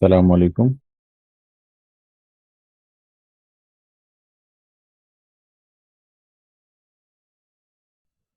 अस्सलाम वालेकुम।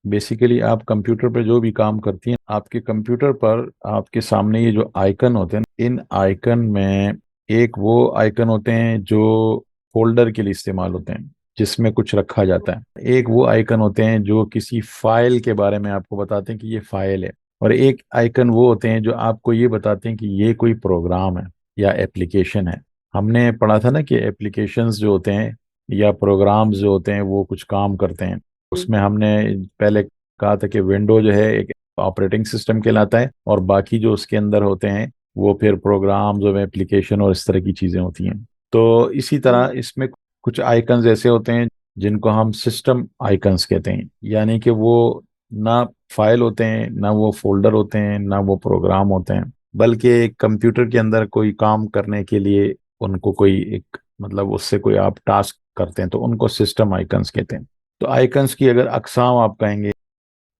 बेसिकली आप कंप्यूटर पे जो भी काम करती हैं, आपके कंप्यूटर पर आपके सामने ये जो आइकन होते हैं, इन आइकन में एक वो आइकन होते हैं जो फोल्डर के लिए इस्तेमाल होते हैं, जिसमें कुछ रखा जाता है। एक वो आइकन होते हैं जो किसी फाइल के बारे में आपको बताते हैं कि ये फाइल है। और एक आइकन वो होते हैं जो आपको ये बताते हैं कि ये कोई प्रोग्राम है या एप्लीकेशन है। हमने पढ़ा था ना कि एप्लीकेशंस जो होते हैं या प्रोग्राम्स जो होते हैं वो कुछ काम करते हैं। उसमें हमने पहले कहा था कि विंडो जो है एक ऑपरेटिंग सिस्टम कहलाता है, और बाकी जो उसके अंदर होते हैं वो फिर प्रोग्राम्स और एप्लीकेशन और इस तरह की चीजें होती हैं। तो इसी तरह इसमें कुछ आइकन्स ऐसे होते हैं जिनको हम सिस्टम आइकन्स कहते हैं, यानी कि वो ना फाइल होते हैं, ना वो फोल्डर होते हैं, ना वो प्रोग्राम होते हैं, बल्कि कंप्यूटर के अंदर कोई काम करने के लिए उनको कोई एक मतलब उससे कोई आप टास्क करते हैं तो उनको सिस्टम आइकन्स कहते हैं। तो आइकन्स की अगर अकसाम आप कहेंगे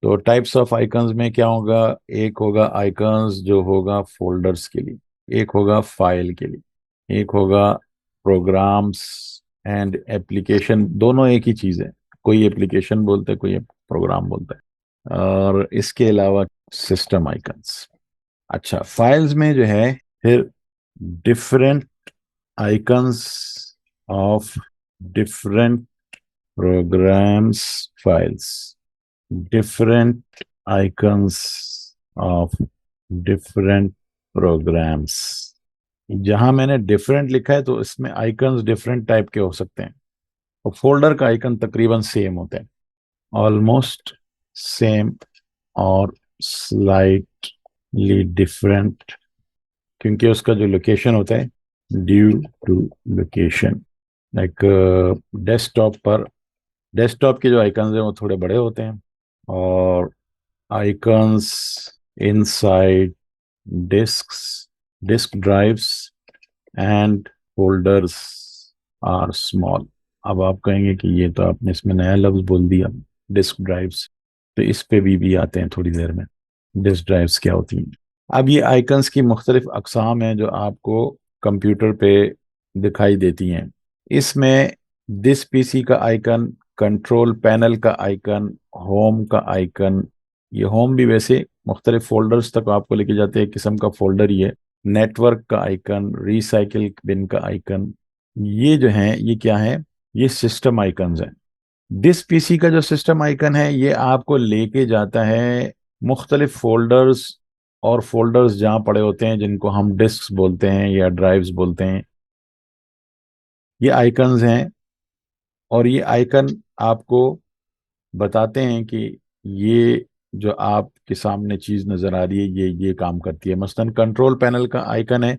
तो टाइप्स ऑफ आइकन्स में क्या होगा? एक होगा आइकन्स जो होगा फोल्डर्स के लिए, एक होगा फाइल के लिए, एक होगा प्रोग्राम्स एंड एप्लीकेशन। दोनों एक ही चीज है, कोई एप्लीकेशन बोलता है, कोई प्रोग्राम बोलता है। और इसके अलावा सिस्टम आइकन्स। अच्छा, फाइल्स में जो है फिर different icons of different programs files, different icons of different programs। जहां मैंने डिफरेंट लिखा है तो इसमें आइकन्स डिफरेंट टाइप के हो सकते हैं, और फोल्डर का आइकन तकरीबन सेम होता है, ऑलमोस्ट सेम और स्लाइटली डिफरेंट, क्योंकि उसका जो लोकेशन होता है due to location. Like desktop पर, डेस्कटॉप के जो आइकन्स हैं वो थोड़े बड़े होते हैं, और icons inside disks, disk drives and folders are small। अब आप कहेंगे कि ये तो आपने इसमें नया लफ्ज बोल दिया, डिस्क ड्राइव्स। तो इस पे भी आते हैं थोड़ी देर में, डिस्क ड्राइव्स क्या होती हैं। अब ये आइकन्स की मुख्तलिफ अकसाम हैं जो आपको कंप्यूटर पे दिखाई देती हैं। इसमें दिस पीसी का आइकन, कंट्रोल पैनल का आइकन, होम का आइकन। ये होम भी वैसे मुख्तलिफ फोल्डर्स तक आपको लेके जाते हैं, एक किस्म का फोल्डर ही है। नेटवर्क का आइकन, रिसाइकिल बिन का आइकन, ये जो हैं ये क्या है? ये सिस्टम आइकन्स हैं। दिस पीसी का जो सिस्टम आइकन है ये आपको लेके जाता है मुख्तलिफ फोल्डर्स, और फोल्डर्स जहाँ पड़े होते हैं जिनको हम डिस्क बोलते हैं या ड्राइव्स बोलते हैं, ये आइकन्स हैं। और ये आइकन आपको बताते हैं कि ये जो आपके सामने चीज नजर आ रही है ये काम करती है। मसलन कंट्रोल पैनल का आइकन है,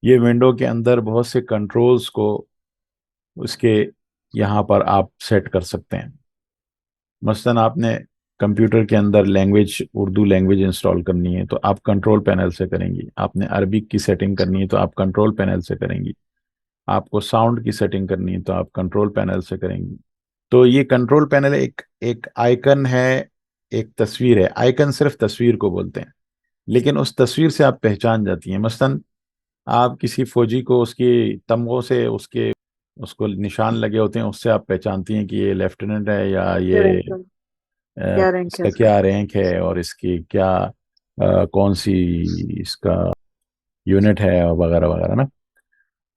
ये विंडो के अंदर बहुत से कंट्रोल्स को उसके यहाँ पर आप सेट कर सकते हैं। मसलन आपने कंप्यूटर के अंदर लैंग्वेज, उर्दू लैंग्वेज इंस्टॉल करनी है तो आप कंट्रोल पैनल से करेंगी। आपने अरबिक की सेटिंग करनी है तो आप कंट्रोल पैनल से करेंगी। आपको साउंड की सेटिंग करनी है तो आप कंट्रोल पैनल से करेंगी। तो ये कंट्रोल पैनल एक एक आइकन है, एक तस्वीर है। आइकन सिर्फ तस्वीर को बोलते हैं, लेकिन उस तस्वीर से आप पहचान जाती हैं। मसलन आप किसी फौजी को उसकी तमगों से उसके उसको निशान लगे होते हैं, उससे आप पहचानती हैं कि ये लेफ्टिनेंट है या क्या ये रैंक है? क्या रैंक है इसका उसका? क्या रैंक है और इसकी क्या कौन सी इसका यूनिट है वगैरह वगैरह ना।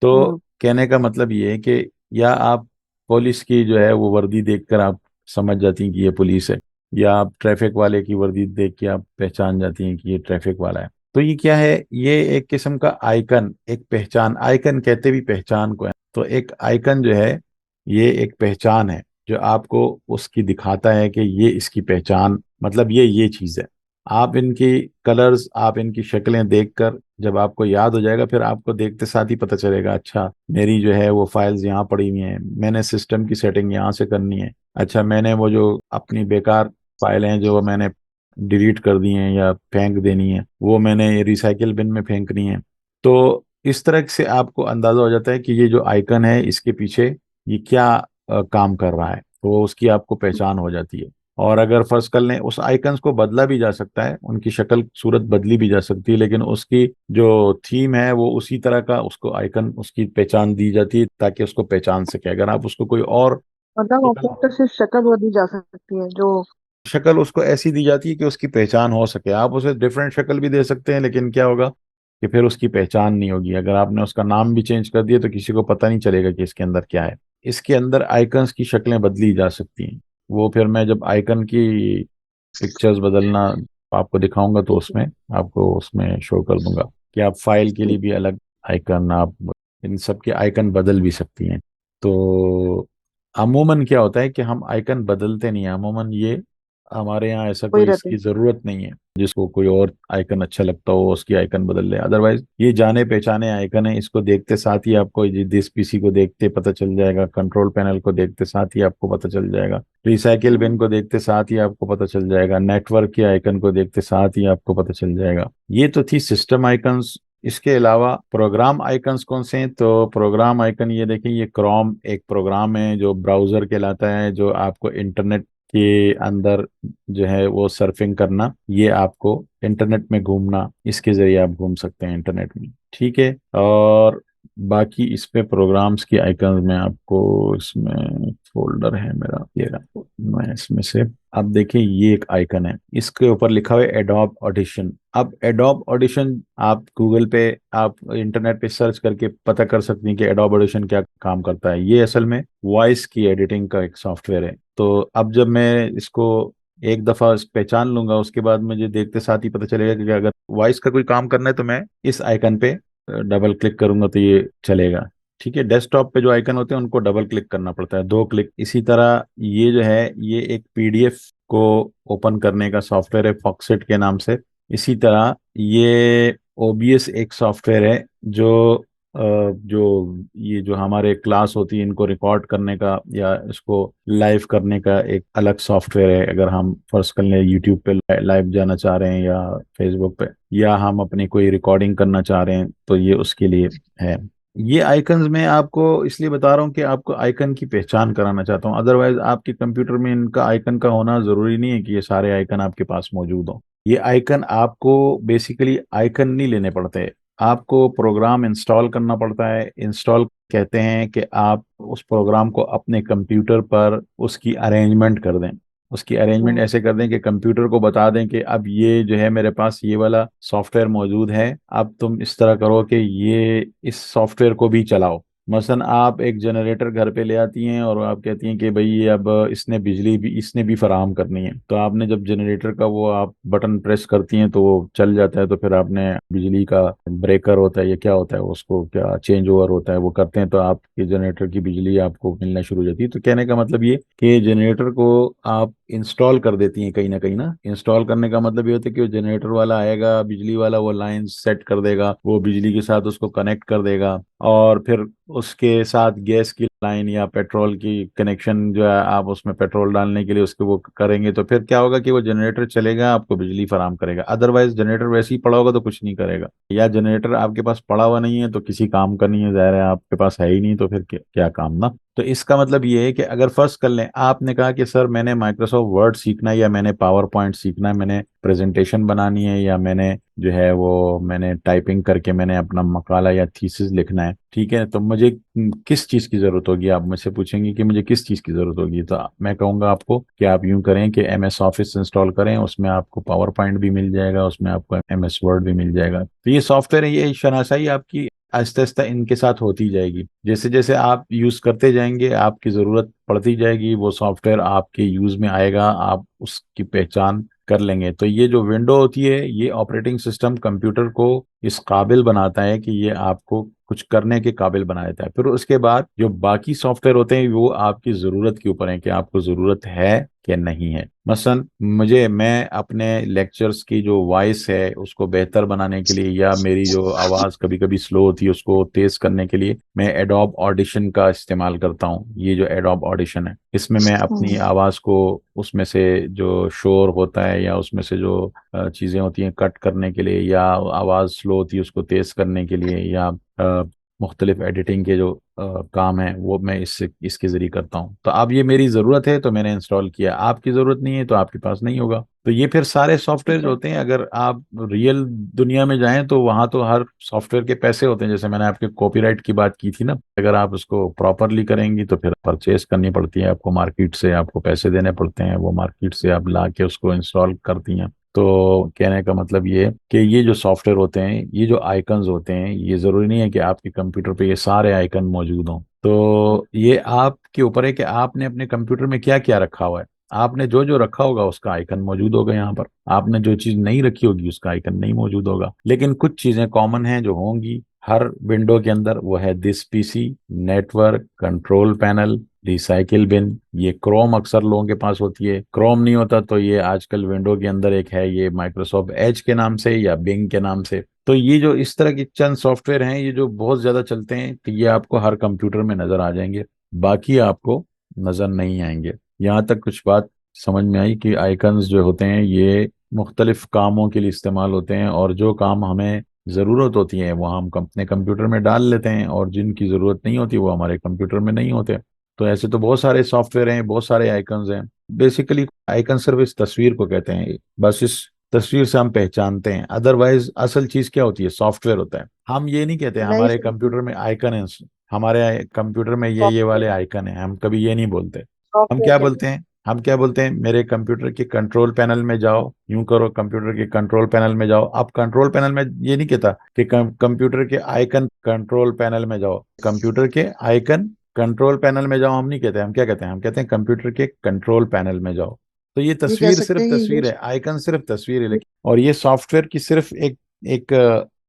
तो हम्म। कहने का मतलब ये है कि या आप पुलिस की जो है वो वर्दी देखकर आप समझ जाती हैं कि ये पुलिस है, या आप ट्रैफिक वाले की वर्दी देख के आप पहचान जाती हैं कि ये ट्रैफिक वाला है। तो ये क्या है? ये एक किस्म का आइकन, एक पहचान। आइकन कहते भी पहचान को है। तो एक आइकन जो है ये एक पहचान है जो आपको उसकी दिखाता है कि ये इसकी पहचान, मतलब ये चीज है। आप इनकी कलर्स, आप इनकी शक्लें देखकर जब आपको याद हो जाएगा, फिर आपको देखते साथ ही पता चलेगा, अच्छा मेरी जो है वो फाइल्स यहाँ पड़ी हुई हैं, मैंने सिस्टम की सेटिंग यहाँ से करनी है। अच्छा, मैंने वो जो अपनी बेकार फाइलें हैं जो मैंने डिलीट कर दी हैं या फेंक देनी है, वो मैंने रिसाइकिल बिन में फेंकनी है। तो इस तरह से आपको अंदाजा हो जाता है कि ये जो आइकन है इसके पीछे ये क्या काम कर रहा है, तो उसकी आपको पहचान हो जाती है। और अगर फर्ज कर लें उस आइकन्स को बदला भी जा सकता है, उनकी शक्ल सूरत बदली भी जा सकती है, लेकिन उसकी जो थीम है वो उसी तरह का उसको आइकन उसकी पहचान दी जाती है ताकि उसको पहचान सके। अगर आप उसको कोई और मतलब शक्ल ऑपरेटर से शक्ल बदली जा सकती है जो। शक्ल उसको ऐसी दी जाती है कि उसकी पहचान हो सके। आप उसे डिफरेंट शक्ल भी दे सकते हैं, लेकिन क्या होगा कि फिर उसकी पहचान नहीं होगी। अगर आपने उसका नाम भी चेंज कर दिया तो किसी को पता नहीं चलेगा कि इसके अंदर क्या है। इसके अंदर आइकन्स की शक्लें बदली जा सकती हैं। वो फिर मैं जब आइकन की पिक्चर्स बदलना आपको दिखाऊंगा तो ठीक है। उसमें आपको उसमें शो कर दूंगा कि आप फाइल के लिए ठीक। भी अलग आइकन, आप इन सब के आइकन बदल भी सकती हैं। तो अमूमन क्या होता है कि हम आइकन बदलते नहीं हैं। अमूमन ये हमारे यहाँ ऐसा वही कोई रहते इसकी हैं। जरूरत नहीं है। जिसको कोई और आइकन अच्छा लगता हो उसकी आइकन बदल ले। अदरवाइज ये जाने पहचाने आइकन है, इसको देखते साथ ही आपको जिस पीसी को देखते पता चल जाएगा, कंट्रोल पैनल को देखते साथ ही आपको पता चल जाएगा, रिसाइकिल बिन को देखते साथ ही आपको पता चल जाएगा, नेटवर्क के आइकन को देखते साथ ही आपको पता चल जाएगा। ये तो थी सिस्टम आइकन्स। इसके अलावा प्रोग्राम आइकन्स कौन से हैं? तो प्रोग्राम आइकन ये देखिए, ये क्रोम एक प्रोग्राम है जो ब्राउजर कहलाता है, जो आपको इंटरनेट के अंदर जो है वो सर्फिंग करना, ये आपको इंटरनेट में घूमना, इसके जरिए आप घूम सकते हैं इंटरनेट में। ठीक है। और बाकी इस पे प्रोग्राम्स की आइकन में आपको इसमें फोल्डर है मेरा, ये रहा, मैं इसमें से अब देखिए ये एक आइकन है, इसके ऊपर लिखा हुआ है एडोब ऑडिशन। अब एडोब ऑडिशन आप गूगल पे, आप इंटरनेट पे सर्च करके पता कर सकते हैं कि एडोब ऑडिशन क्या काम करता है। ये असल में वॉइस की एडिटिंग का एक सॉफ्टवेयर है। तो अब जब मैं इसको एक दफा पहचान लूंगा उसके बाद मुझे देखते साथ ही पता चलेगा कि अगर वॉइस का कोई काम करना है तो मैं इस आइकन पे डबल क्लिक करूंगा तो ये चलेगा। ठीक है। डेस्कटॉप पे जो आइकन होते हैं उनको डबल क्लिक करना पड़ता है, 2 क्लिक। इसी तरह ये जो है ये एक पीडीएफ को ओपन करने का सॉफ्टवेयर है फॉक्सेट के नाम से। इसी तरह ये ओबीएस एक सॉफ्टवेयर है जो जो ये जो हमारे क्लास होती है इनको रिकॉर्ड करने का या इसको लाइव करने का एक अलग सॉफ्टवेयर है। अगर हम फर्स्ट कर लें यूट्यूब पे लाइव जाना चाह रहे हैं या फेसबुक पे, या हम अपनी कोई रिकॉर्डिंग करना चाह रहे हैं तो ये उसके लिए है। ये आइकन्स मैं आपको इसलिए बता रहा हूँ कि आपको आइकन की पहचान कराना चाहता हूँ। अदरवाइज आपके कंप्यूटर में इनका आइकन का होना जरूरी नहीं है कि ये सारे आइकन आपके पास मौजूद हो। ये आइकन आपको बेसिकली आइकन नहीं लेने पड़ते, आपको प्रोग्राम इंस्टॉल करना पड़ता है। इंस्टॉल कहते हैं कि आप उस प्रोग्राम को अपने कंप्यूटर पर उसकी अरेंजमेंट कर दें। उसकी अरेंजमेंट हम्म। ऐसे कर दें कि कंप्यूटर को बता दें कि अब ये जो है मेरे पास ये वाला सॉफ्टवेयर मौजूद है, अब तुम इस तरह करो कि ये इस सॉफ्टवेयर को भी चलाओ। मसलन आप एक जनरेटर घर पे ले आती हैं और आप कहती हैं कि भाई ये अब इसने भी फराहम करनी है। तो आपने जब जनरेटर का वो आप बटन प्रेस करती हैं तो वो चल जाता है। तो फिर आपने बिजली का ब्रेकर होता है या क्या होता है उसको क्या चेंज ओवर होता है वो करते हैं तो आपके जनरेटर की बिजली आपको मिलना शुरू हो जाती है। तो कहने का मतलब ये कि जनरेटर को आप इंस्टॉल कर देती हैं कहीं ना कहीं ना। इंस्टॉल करने का मतलब ये होता है कि वो जनरेटर वाला आएगा, बिजली वाला, वो लाइन सेट कर देगा, वो बिजली के साथ उसको कनेक्ट कर देगा, और फिर उसके साथ गैस की लाइन या पेट्रोल की कनेक्शन जो है आप उसमें पेट्रोल डालने के लिए उसके वो करेंगे। तो फिर क्या होगा कि वो जनरेटर चलेगा, आपको बिजली फराहम करेगा। अदरवाइज जनरेटर वैसे ही पड़ा होगा तो कुछ नहीं करेगा। या जनरेटर आपके पास पड़ा हुआ नहीं है तो किसी काम का नहीं है, जाहिर है आपके पास है ही नहीं तो फिर क्या काम ना। तो इसका मतलब ये है कि अगर फर्स्ट कर लें आपने कहा कि सर मैंने माइक्रोसॉफ्ट वर्ड सीखना है या मैंने पावर पॉइंट सीखना है, मैंने प्रेजेंटेशन बनानी है, या मैंने जो है वो मैंने टाइपिंग करके मैंने अपना मकाला या थीसिस लिखना है। ठीक है। तो मुझे किस चीज़ की ज़रूरत होगी, आप मुझसे पूछेंगे कि मुझे किस चीज़ की ज़रूरत होगी, तो मैं कहूँगा आपको कि आप यूं करें कि एम एस ऑफिस इंस्टॉल करें, उसमें आपको पावर पॉइंट भी मिल जाएगा, उसमें आपको एम एस वर्ड भी मिल जाएगा। तो ये सॉफ्टवेयर है, ये शनासाई आपकी आहिस्ता आहिस्ता इनके साथ होती जाएगी। जैसे जैसे आप यूज़ करते जाएंगे आपकी ज़रूरत पड़ती जाएगी, वो सॉफ्टवेयर आपके यूज़ में आएगा, आप उसकी पहचान कर लेंगे। तो ये जो विंडो होती है ये ऑपरेटिंग सिस्टम कंप्यूटर को इस काबिल बनाता है कि ये आपको कुछ करने के काबिल बना देता है। फिर उसके बाद जो बाकी सॉफ्टवेयर होते हैं वो आपकी ज़रूरत के ऊपर है कि आपको ज़रूरत है कि नहीं है। मसलन मैं अपने लेक्चर्स की जो वॉइस है उसको बेहतर बनाने के लिए, या मेरी जो आवाज़ कभी कभी स्लो होती है उसको तेज़ करने के लिए मैं एडोब ऑडिशन का इस्तेमाल करता हूँ। ये जो एडोब ऑडिशन है इसमें मैं अपनी हम्म। आवाज़ को उसमें से जो शोर होता है या उसमें से जो चीज़ें होती हैं कट करने के लिए, या आवाज़ स्लो होती है उसको तेज़ करने के लिए, या मुख्तलिफ एडिटिंग के जो काम है वो मैं इससे इसके ज़रिए करता हूँ। तो अब ये मेरी ज़रूरत है तो मैंने इंस्टॉल किया, आपकी ज़रूरत नहीं है तो आपके पास नहीं होगा। तो ये फिर सारे सॉफ्टवेयर ठीक जो है। होते हैं, अगर आप रियल दुनिया में जाएं तो वहाँ तो हर सॉफ्टवेयर के पैसे होते हैं। जैसे मैंने आपके कॉपीराइट की बात की थी ना, अगर आप उसको प्रॉपरली करेंगी तो फिर परचेस करनी पड़ती है आपको मार्केट से, आपको पैसे देने पड़ते हैं, वो मार्केट से आप ला के उसको इंस्टॉल करती हैं। तो कहने का मतलब ये है कि ये जो सॉफ्टवेयर होते हैं, ये जो आइकन्स होते हैं, ये ज़रूरी नहीं है कि आपके कंप्यूटर पे ये सारे आइकन मौजूद हों। तो ये आपके ऊपर है कि आपने अपने कंप्यूटर में क्या क्या रखा हुआ है। आपने जो जो रखा होगा उसका आइकन मौजूद होगा यहाँ पर, आपने जो चीज़ नहीं रखी होगी उसका आइकन नहीं मौजूद होगा। लेकिन कुछ चीज़ें कॉमन हैं जो होंगी हर विंडो के अंदर, वो है this PC, network, control panel, recycle bin. ये क्रोम अक्सर लोगों के पास होती है, क्रोम नहीं होता तो ये आजकल विंडो के अंदर एक है, ये माइक्रोसॉफ्ट एज के नाम से या बिंग के नाम से। तो ये जो इस तरह के चंद सॉफ्टवेयर हैं, ये जो बहुत ज्यादा चलते हैं, तो ये आपको हर कंप्यूटर में नजर आ जाएंगे, बाकी आपको नजर नहीं आएंगे। यहाँ तक कुछ बात समझ में आई कि आइकन्स जो होते हैं ये मुख्तलिफ कामों के लिए इस्तेमाल होते हैं, और जो काम हमें ज़रूरत होती है वो हम अपने कंप्यूटर में डाल लेते हैं, और जिनकी ज़रूरत नहीं होती वो हमारे कंप्यूटर में नहीं होते। तो ऐसे तो बहुत सारे सॉफ्टवेयर हैं, बहुत सारे आइकन्स हैं। बेसिकली आइकन सिर्फ इस तस्वीर को कहते हैं, बस इस तस्वीर से हम पहचानते हैं। अदरवाइज असल चीज क्या होती है, सॉफ्टवेयर होता है। हम ये नहीं कहते मैं ही हमारे सोच रही कंप्यूटर में आइकन है, हमारे कंप्यूटर में ये वाले सॉफ्टवेयर आइकन है, हम कभी ये नहीं बोलते। हम सॉफ्टवेयर क्या कहते बोलते हैं, हम क्या बोलते हैं, मेरे कंप्यूटर के कंट्रोल पैनल में जाओ, यूं करो कंप्यूटर के कंट्रोल पैनल में जाओ। अब कंट्रोल पैनल में ये नहीं कहता कि कंप्यूटर के आइकन कंट्रोल पैनल में जाओ, कंप्यूटर के आइकन कंट्रोल पैनल में जाओ हम नहीं कहते। हम क्या कहते हैं, हम कहते हैं कंप्यूटर के कंट्रोल पैनल में जाओ। तो ये ये कह तस्वीर सकते सिर्फ हैं कि तस्वीर है, आइकन सिर्फ तस्वीर है, लेकिन और ये सॉफ्टवेयर की सिर्फ एक एक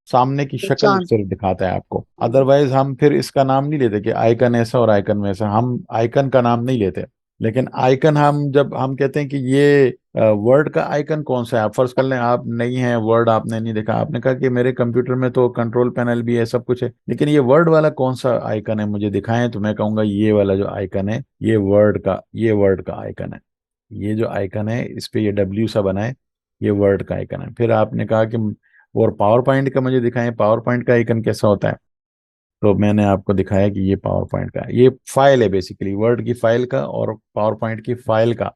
सामने की शक्ल पहचान। सिर्फ दिखाता है आपको। अदरवाइज हम फिर इसका नाम नहीं लेते कि आइकन ऐसा और आइकन वैसा, हम आइकन का नाम नहीं लेते। लेकिन आइकन हम जब हम कहते हैं कि ये वर्ड का आइकन कौन सा है, आप फर्ज कर लें आप नहीं है वर्ड, आपने नहीं देखा, आपने कहा कि मेरे कंप्यूटर में तो कंट्रोल पैनल भी है, सब कुछ है, लेकिन ये वर्ड वाला कौन सा आइकन है मुझे दिखाएं, तो मैं कहूंगा ये वाला जो आइकन है ये वर्ड का आइकन है। ये जो आइकन है इस पे ये डब्ल्यू सा बना है, ये वर्ड का आइकन है। फिर आपने कहा कि और पावर पॉइंट का मुझे दिखाएं, पावर पॉइंट का आइकन कैसा होता है। तो मैंने आपको दिखाया कि ये पावर पॉइंट का है, ये फाइल है, बेसिकली वर्ड की फाइल का और पावर पॉइंट की फाइल का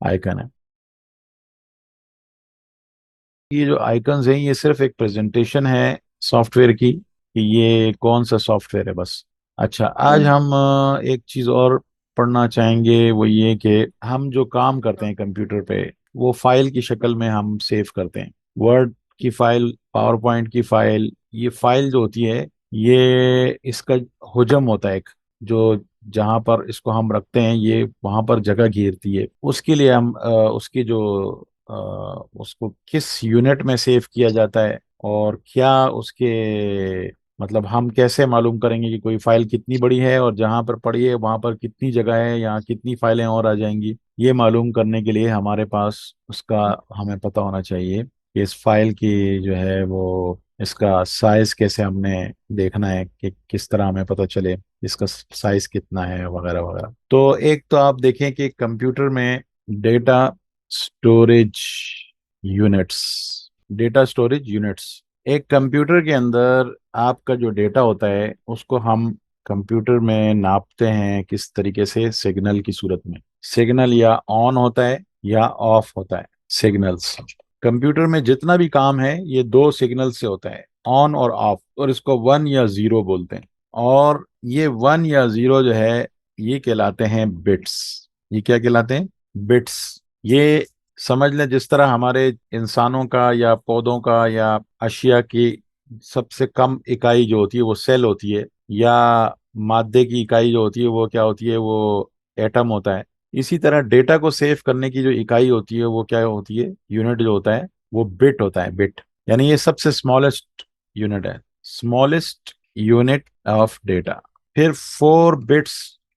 आइकन है। ये जो आइकन्स हैं ये सिर्फ एक प्रेजेंटेशन है सॉफ्टवेयर की कि ये कौन सा सॉफ्टवेयर है, बस। अच्छा, आज हम्म। हम एक चीज और पढ़ना चाहेंगे, वो ये कि हम जो काम करते हैं कंप्यूटर पे वो फाइल की शक्ल में हम सेव करते हैं। वर्ड की फाइल, पावर पॉइंट की फाइल, ये फाइल जो होती है ये इसका हुजम होता है एक, जो जहां पर इसको हम रखते हैं ये वहां पर जगह घेरती है। उसके लिए हम उसकी जो उसको किस यूनिट में सेव किया जाता है और क्या उसके मतलब हम कैसे मालूम करेंगे कि कोई फाइल कितनी बड़ी है और जहां पर पड़ी है वहां पर कितनी जगह है, यहाँ कितनी फाइलें और आ जाएंगी। ये मालूम करने के लिए हमारे पास उसका हमें पता होना चाहिए कि इस फाइल की जो है वो इसका साइज कैसे हमने देखना है कि किस तरह हमें पता चले इसका साइज कितना है वगैरह वगैरह। तो एक तो आप देखें कि कंप्यूटर में data storage units, data storage units, एक कंप्यूटर के अंदर आपका जो डेटा होता है उसको हम कंप्यूटर में नापते हैं किस तरीके से, सिग्नल की सूरत में। सिग्नल या ऑन होता है या ऑफ होता है, सिग्नल्स। कंप्यूटर में जितना भी काम है ये दो सिग्नल से होता है, ऑन और ऑफ, और इसको वन या जीरो बोलते हैं। और ये वन या जीरो जो है ये कहलाते हैं बिट्स। ये क्या कहलाते हैं, बिट्स। ये समझ लें जिस तरह हमारे इंसानों का या पौधों का या अशिया की सबसे कम इकाई जो होती है वो सेल होती है, या मादे की इकाई जो होती है वो क्या होती है, वो एटम होता है। इसी तरह डेटा को सेव करने की जो इकाई होती है वो क्या होती है, यूनिट जो होता है वो बिट होता है, बिट। यानी ये सबसे स्मॉलेस्ट यूनिट है, स्मॉलेस्ट यूनिट ऑफ डेटा। फिर 4 बिट्स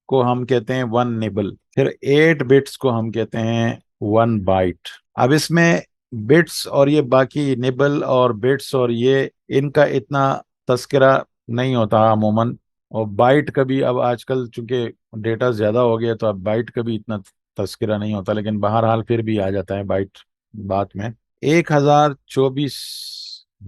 को हम कहते हैं वन निबल, फिर 8 बिट्स को हम कहते हैं वन बाइट। अब इसमें बिट्स और ये बाकी निबल और बिट्स और ये इनका इतना तस्करा नहीं होता अमूमन, और बाइट का भी अब आजकल चूंकि डेटा ज्यादा हो गया तो अब बाइट का भी इतना तस्करा नहीं होता, लेकिन बहरहाल फिर भी आ जाता है बाइट बात में। 1024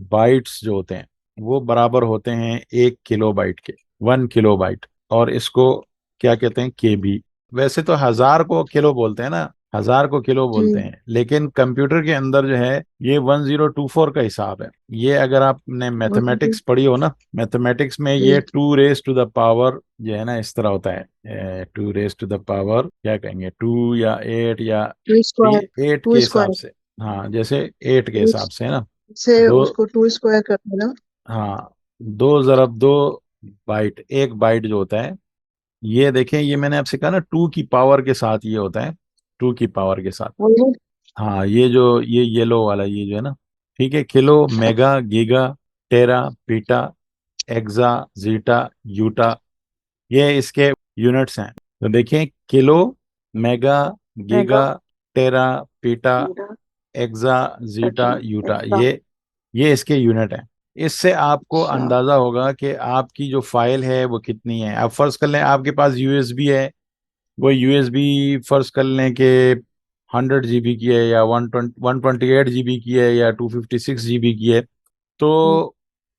बाइट्स जो होते हैं वो बराबर होते हैं 1 किलोबाइट के, 1 किलोबाइट। और इसको क्या कहते हैं, केबी। वैसे तो 1000 को किलो बोलते हैं ना, 1000 को किलो जी। बोलते हैं, लेकिन कंप्यूटर के अंदर जो है ये 1024 का हिसाब है। ये अगर आपने वन मैथमेटिक्स पढ़ी हो ना, मैथमेटिक्स में जी। ये 2 रेज टू द पावर जो है ना, इस तरह होता है। 2 रेज टू द पावर क्या कहेंगे, 2 या 8 या टू स्क्वायर। 8 टू के हिसाब स्क्वायर से। हाँ, जैसे 8 के टू हिसाब से है ना। से दो, उसको टू स्क्वायर कर देना। हाँ, 2 × 2 बाइट, 1 बाइट जो होता है, ये देखें, ये मैंने आपसे कहा ना 2 की पावर के साथ ये होता है, 2 की पावर के साथ। वही। हाँ, ये जो ये येलो वाला ये जो है ना, ठीक है, किलो, मेगा, गीगा, टेरा, पीटा, एक्सा, जीटा, यूटा, ये इसके यूनिट्स हैं। तो देखें, kilo, mega, mega. Giga, tera, peta, zetta. Exa, zetta, yotta, extra. ये इसके यूनिट हैं। इससे आपको अच्छा। अंदाजा होगा कि आपकी जो फाइल है वो कितनी है। अब फर्ज कर लें आपके पास यूएसबी है, वो यूएसबी फर्ज कर लें कि 100 GB की है, या 128 GB की है, या 256 GB की है। हम्म। तो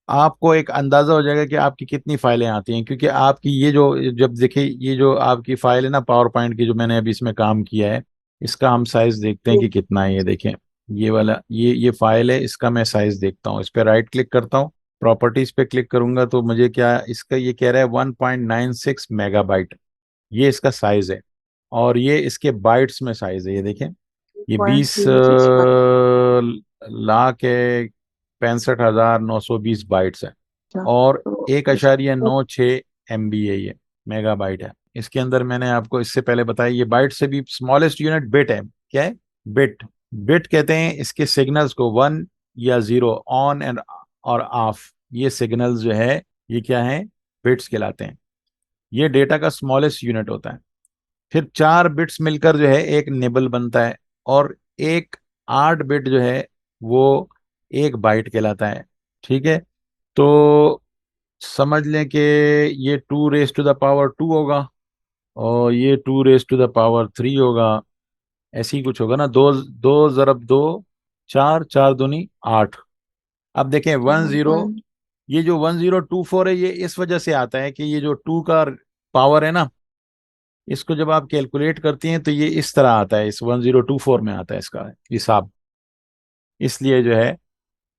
आपको एक अंदाजा हो जाएगा कि आपकी कितनी फाइलें आती हैं, क्योंकि आपकी ये जो, जब देखिए ये जो आपकी फाइल है ना पावर पॉइंट की, जो मैंने अभी इसमें काम किया है, इसका हम साइज देखते हैं कि कितना है। ये देखें, ये वाला ये फाइल है, इसका मैं साइज देखता हूँ। इस पर राइट क्लिक करता हूँ, प्रॉपर्टीज पे क्लिक करूंगा, तो मुझे क्या इसका ये कह रहा है, 1.96 मेगाबाइट, ये इसका साइज है। और ये इसके बाइट्स में साइज है, ये देखें, ये पॉइंट 20 जीरो सिक्स लाख है, 65,920 बाइट्स है। अच्छा। और तो एक अशारिया इसको। नौ छः MB है, ये मेगाबाइट है। इसके अंदर मैंने आपको इससे पहले बताया, ये बाइट से भी स्मॉलेस्ट यूनिट बिट है। क्या है? बिट। बिट कहते हैं इसके सिग्नल्स को, 1 या 0, ऑन एंड और ऑफ, ये सिग्नल्स जो है ये क्या है, बिट्स कहलाते हैं। ये डेटा का स्मॉलेस्ट यूनिट होता है। फिर 4 बिट्स मिलकर जो है एक निबल बनता है। और एक 8 बिट जो है वो 1 बाइट कहलाता है। ठीक है, तो समझ लें कि ये 2 रेज टू द पावर 2 होगा, और ये 2 रेज टू द पावर 3 होगा। ऐसे ही कुछ होगा ना, दो, 2 × 2 4, 4 दूनी 8। अब देखें, वन वन जीरो पॉइंट। ये जो 1024 है, ये इस वजह से आता है कि ये जो 2 का पावर है ना, इसको जब आप कैलकुलेट करती हैं तो ये इस तरह आता है, इस 1024 में आता है इसका हिसाब। इसलिए जो है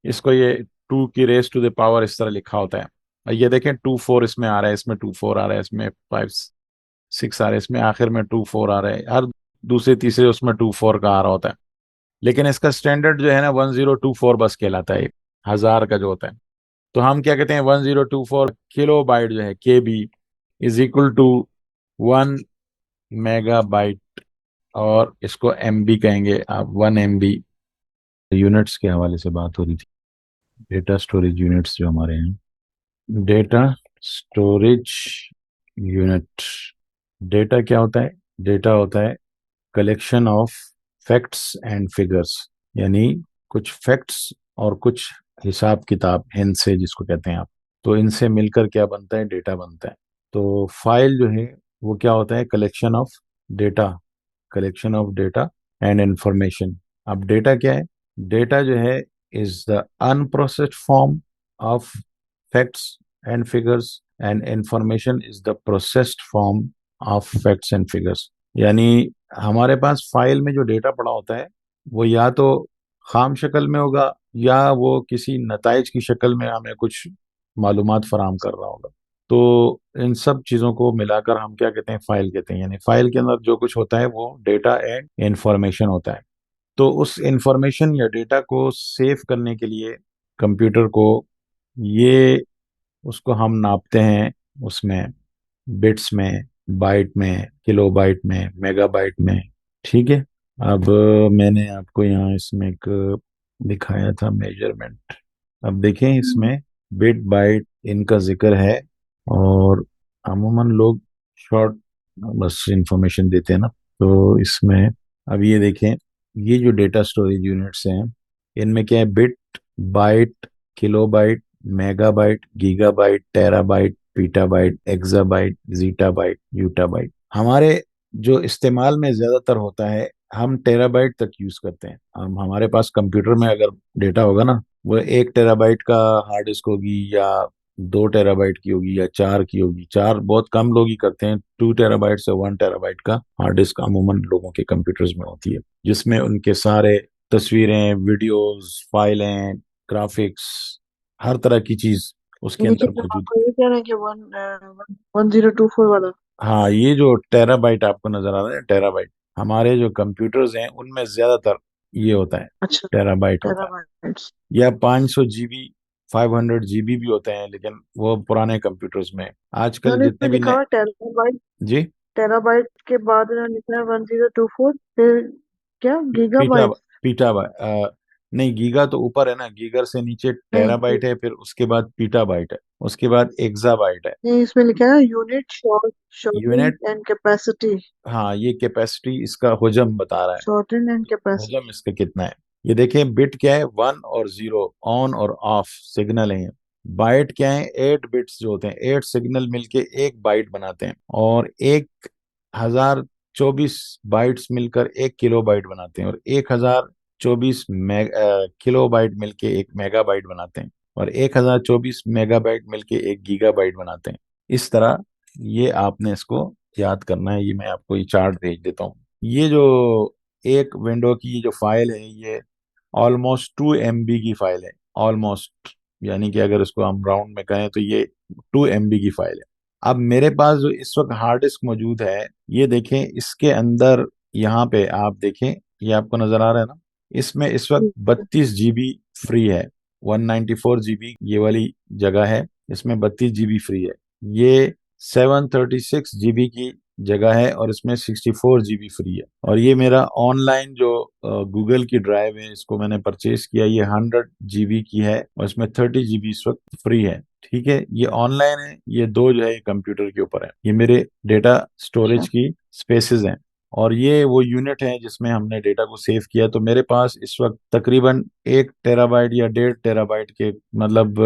इसको ये 2 की रेज टू द पावर इस तरह लिखा होता है। और ये देखें, 24 इसमें आ रहा है, इसमें 24 आ रहा है, इसमें 5 6 आ रहा है, इसमें आखिर में 24 आ रहा है, हर दूसरे तीसरे उसमें 24 का आ रहा होता है। लेकिन इसका स्टैंडर्ड जो है ना 1024 बस कहलाता है, 1000 का जो होता है। तो हम क्या कहते हैं, 1024 किलो बाइट जो है, KB = 1 मेगाबाइट। और इसको MB कहेंगे आप, 1 MB। यूनिट्स के हवाले से बात हो रही थी, डेटा स्टोरेज यूनिट्स जो हमारे हैं, डेटा स्टोरेज यूनिट। डेटा क्या होता है? डेटा होता है collection of facts and figures, यानी कुछ फैक्ट्स और कुछ हिसाब किताब, हिंसे जिसको कहते हैं आप। तो इनसे मिलकर क्या बनता है, डेटा बनता है। तो फाइल जो है वो क्या होता है, collection of data, collection of data and information. अब डेटा क्या है? डेटा जो है is the unprocessed form of facts and figures, and information is the processed form of facts and figures. यानी हमारे पास फाइल में जो डेटा पड़ा होता है वो या तो खाम शक्ल में होगा, या वो किसी नताइज की शक्ल में हमें कुछ मालूमात फराहम कर रहा होगा। तो इन सब चीज़ों को मिलाकर हम क्या कहते हैं, फाइल कहते हैं। यानी फाइल के अंदर जो कुछ होता है वो डेटा एंड इंफॉर्मेशन होता है। तो उस इंफॉर्मेशन या डेटा को सेव करने के लिए कंप्यूटर को, ये उसको हम नापते हैं उसमें, बिट्स में, बाइट में, किलोबाइट में, मेगाबाइट में। ठीक है। अब मैंने आपको यहाँ इसमें एक दिखाया था मेजरमेंट। अब देखें, इसमें बिट बाइट इनका जिक्र है। और अमूमन लोग शॉर्ट बस इंफॉर्मेशन देते हैं ना, तो इसमें अब ये देखें, ये जो डेटा स्टोरेज यूनिट्स हैं, इनमें क्या है, bit, byte, kilobyte, megabyte, gigabyte, terabyte, petabyte, exabyte, zettabyte, yottabyte. हमारे जो इस्तेमाल में ज्यादातर होता है हम टेराबाइट तक यूज करते हैं। हम हमारे पास कंप्यूटर में अगर डेटा होगा ना, वो 1 टेराबाइट का हार्ड डिस्क होगी, या 2 टेराबाइट की होगी, या 4 की होगी। 4 बहुत कम लोग ही करते हैं। 2 टेराबाइट से 1 टेराबाइट का हार्ड डिस्क अमूमन लोगों के कंप्यूटर्स में होती है, जिसमें उनके सारे तस्वीरें, वीडियोस, फाइलें, ग्राफिक्स, हर तरह की चीज उसके अंदर लेकिन मौजूद आपको ये कह रहे हैं कि 1024 वाला। है। हाँ, ये जो टेराबाइट आपको नजर आ रहा है, टेराबाइट, हमारे जो कंप्यूटर्स हैं उनमें ज्यादातर ये होता है, अच्छा, टेराबाइट होता है। टेराबाइट्स। या 500 GB, 500 GB भी होते हैं, लेकिन वो पुराने कंप्यूटर्स में। आजकल इन्होंने जितने इसमें भी लिखा नए। हुआ है टेराबाइट। जी। टेराबाइट के बाद इन्होंने लिखा है 1024, फिर क्या पीटा गीगाबाइट? पीटा नहीं, गीगा तो ऊपर है ना, गीगर से नीचे नहीं, टेराबाइट है, फिर उसके बाद पीटाबाइट है, उसके बाद एक्साबाइट है। नहीं, इसमें लिखा है unit sorting unit, and capacity. हाँ, ये कैपेसिटी इसका हुजम बता रहा है। शॉर्टिंग एंड हुजम कैपेसिटी। इसका कितना है। ये देखिए, बिट क्या है, 1 और 0, ऑन और ऑफ सिग्नल है। बाइट क्या है, 8 बिट्स जो होते हैं, 8 सिग्नल मिलके एक बाइट बनाते हैं। और 1024 बाइट्स मिलकर 1 किलोबाइट बनाते हैं। और 1024 किलोबाइट मिलके 1 मेगाबाइट बनाते हैं। और 1024 मेगाबाइट मिलके 1 गीगाबाइट बनाते हैं। इस तरह ये आपने इसको याद करना है। ये मैं आपको ये चार्ट भेज देता हूँ। ये जो एक विंडो की जो फाइल है, ये ऑलमोस्ट 2 MB की फाइल है। ऑलमोस्ट, यानी कि अगर इसको हम राउंड में कहें तो ये 2 MB की फाइल है। अब मेरे पास जो इस वक्त हार्ड डिस्क मौजूद है, ये देखें इसके अंदर, यहाँ पे आप देखें, ये आपको नजर आ रहा है ना, इसमें इस वक्त 32 GB फ्री है। 194 GB ये वाली जगह है, इसमें 32 GB फ्री है। ये 736 GB की जगह है, और इसमें 64 GB फ्री है। और ये मेरा ऑनलाइन जो गूगल की ड्राइव है, इसको मैंने परचेज किया, ये 100 GB की है, और इसमें 30 GB इस वक्त फ्री है। ठीक है, ये ऑनलाइन है। ये दो जो है, ये कंप्यूटर के ऊपर है। ये मेरे डेटा स्टोरेज अच्छा। की स्पेसेस हैं। और ये वो यूनिट है जिसमें हमने डेटा को सेव किया। तो मेरे पास इस वक्त तकरीबन 1 टेराबाइट या 1.5 टेराबाइट के, मतलब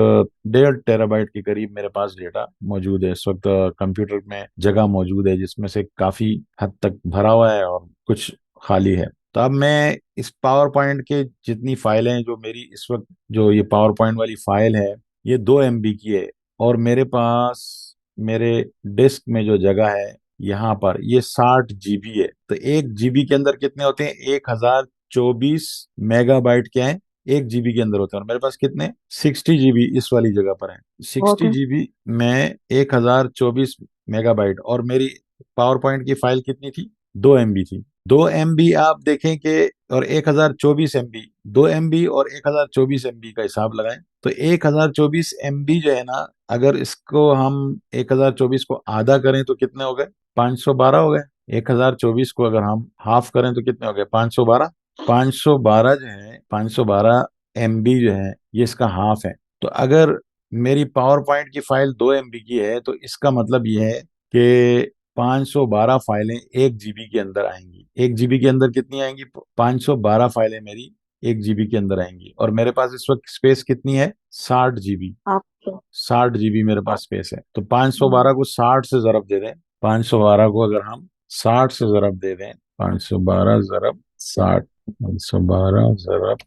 1.5 टेराबाइट के करीब मेरे पास डेटा मौजूद है इस वक्त। कंप्यूटर में जगह मौजूद है जिसमें से काफी हद तक भरा हुआ है और कुछ खाली है। तो अब मैं इस पावर पॉइंट के जितनी फाइलें हैं, जो मेरी इस वक्त जो ये पावर पॉइंट वाली फाइल है, ये 2 MB की है। और मेरे पास मेरे डिस्क में जो जगह है यहाँ पर, ये 60 GB है। तो 1 GB के अंदर कितने होते हैं, 1024 मेगाबाइट क्या है, 1 GB के अंदर होते हैं। और मेरे पास कितने, 60 GB इस वाली जगह पर है। बहुत सिक्सटी है। जीबी में 1024 मेगाबाइट। और मेरी पावर पॉइंट की फाइल कितनी थी, 2 MB थी। 2 MB आप देखें कि, और 1024 MB, 2 MB और 1024 MB का हिसाब लगाएं, तो 1024 MB जो है ना, अगर इसको हम 1024 को आधा करें तो कितने हो गए, 512 हो गए। 1024 को अगर हम हाफ करें तो कितने हो गए, 512। 512 जो है, 512 MB जो है, ये इसका हाफ है। तो अगर मेरी पावर पॉइंट की फाइल 2 MB की है, तो इसका मतलब ये है कि 512 फाइलें 1 GB के अंदर आएंगी। 1 GB के अंदर कितनी आएंगी, 512 फाइलें मेरी 1 GB के अंदर आएंगी। और मेरे पास इस वक्त स्पेस कितनी है, 60 GB। आपको। 60 GB मेरे पास स्पेस है। तो 512 को 60 से जरब दे दें। 512 को अगर हम 60 से जरब दे दें, 512 × 60, 512 ×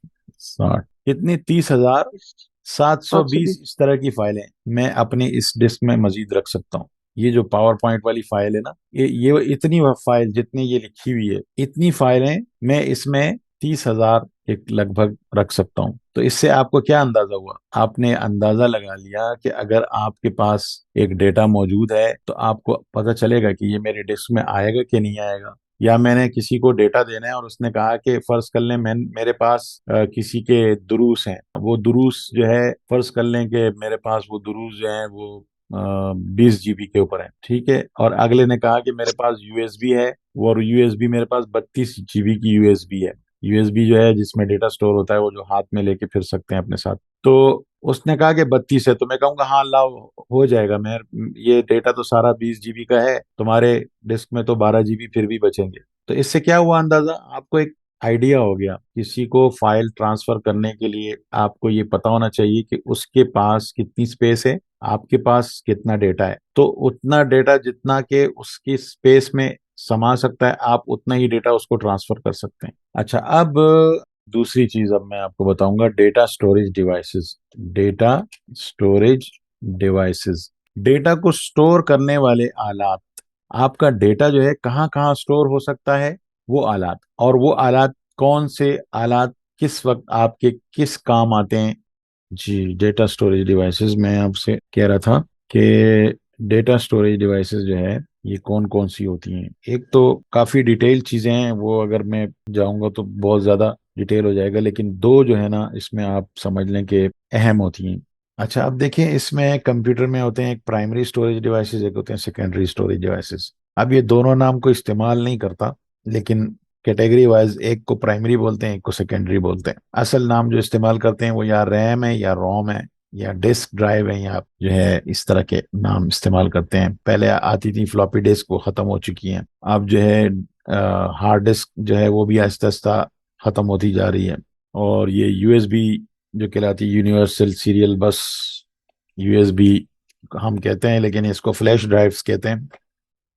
60, कितनी, 30,720 720। इस तरह की फाइलें मैं अपनी इस डिस्क में मजीद रख सकता हूँ। ये जो पावर पॉइंट वाली फाइल है ना, ये इतनी फाइल जितनी ये लिखी हुई है, इतनी फाइलें मैं इसमें 30,000 के लगभग रख सकता हूँ। तो इससे आपको क्या अंदाजा हुआ, आपने अंदाजा लगा लिया कि अगर आपके पास एक डेटा मौजूद है, तो आपको पता चलेगा कि ये मेरे डिस्क में आएगा कि नहीं आएगा। या मैंने किसी को डेटा देना है और उसने कहा कि फर्ज कर लें मैं, मेरे पास किसी के दुरूस हैं, वो दुरूस जो है, फर्ज कर लें कि मेरे पास वो दुरूस जो है वो 20 GB के ऊपर है। ठीक है, और अगले ने कहा कि मेरे पास यूएसबी है, और यूएसबी मेरे पास 32 GB की यूएसबी है। यूएसबी जो है जिसमें डेटा स्टोर होता है, वो जो हाथ में लेके फिर सकते हैं अपने साथ। तो उसने कहा कि 32 है, तो मैं कहूँगा हाँ लाओ, हो जाएगा। मैं, ये डेटा तो सारा 20 GB का है, तुम्हारे डिस्क में तो 12 GB फिर भी बचेंगे। तो इससे क्या हुआ अंदाजा, आपको एक आइडिया हो गया। किसी को फाइल ट्रांसफर करने के लिए आपको ये पता होना चाहिए कि उसके पास कितनी स्पेस है, आपके पास कितना डेटा है। तो उतना डेटा जितना के उसकी स्पेस में समा सकता है, आप उतना ही डेटा उसको ट्रांसफर कर सकते हैं। अच्छा, अब दूसरी चीज अब मैं आपको बताऊंगा, data storage devices. Data storage devices, data को स्टोर करने वाले आलात। आपका डेटा जो है कहाँ कहाँ स्टोर हो सकता है, वो आलात। और वो आलात कौन से आलात किस वक्त आपके किस काम आते हैं। जी, डेटा स्टोरेज डिवाइसेस, मैं आपसे कह रहा था कि डेटा स्टोरेज डिवाइसेस जो है ये कौन कौन सी होती हैं। एक तो काफी डिटेल चीजें हैं, वो अगर मैं जाऊंगा तो बहुत ज्यादा डिटेल हो जाएगा, लेकिन दो जो है ना इसमें आप समझ लें कि अहम होती हैं। अच्छा, अब देखिए, इसमें कंप्यूटर में होते हैं एक प्राइमरी स्टोरेज डिवाइसेस, एक होते हैं सेकेंडरी स्टोरेज डिवाइसेस। अब ये दोनों नाम को इस्तेमाल नहीं करता, लेकिन कैटेगरी वाइज एक को प्राइमरी बोलते हैं, एक को सेकेंडरी बोलते हैं। असल नाम जो इस्तेमाल करते हैं वो या रैम है या रोम है या डिस्क ड्राइव है, या जो है इस तरह के नाम इस्तेमाल करते हैं। पहले आती थी फ्लॉपी डिस्क, वो खत्म हो चुकी हैं। अब जो है हार्ड डिस्क जो है वो भी आहिस्ता आहिस्ता खत्म होती जा रही है। और ये यूएसबी जो कहलाती है, यूनिवर्सल सीरियल बस, यूएसबी हम कहते हैं, लेकिन इसको फ्लैश ड्राइव्स कहते हैं।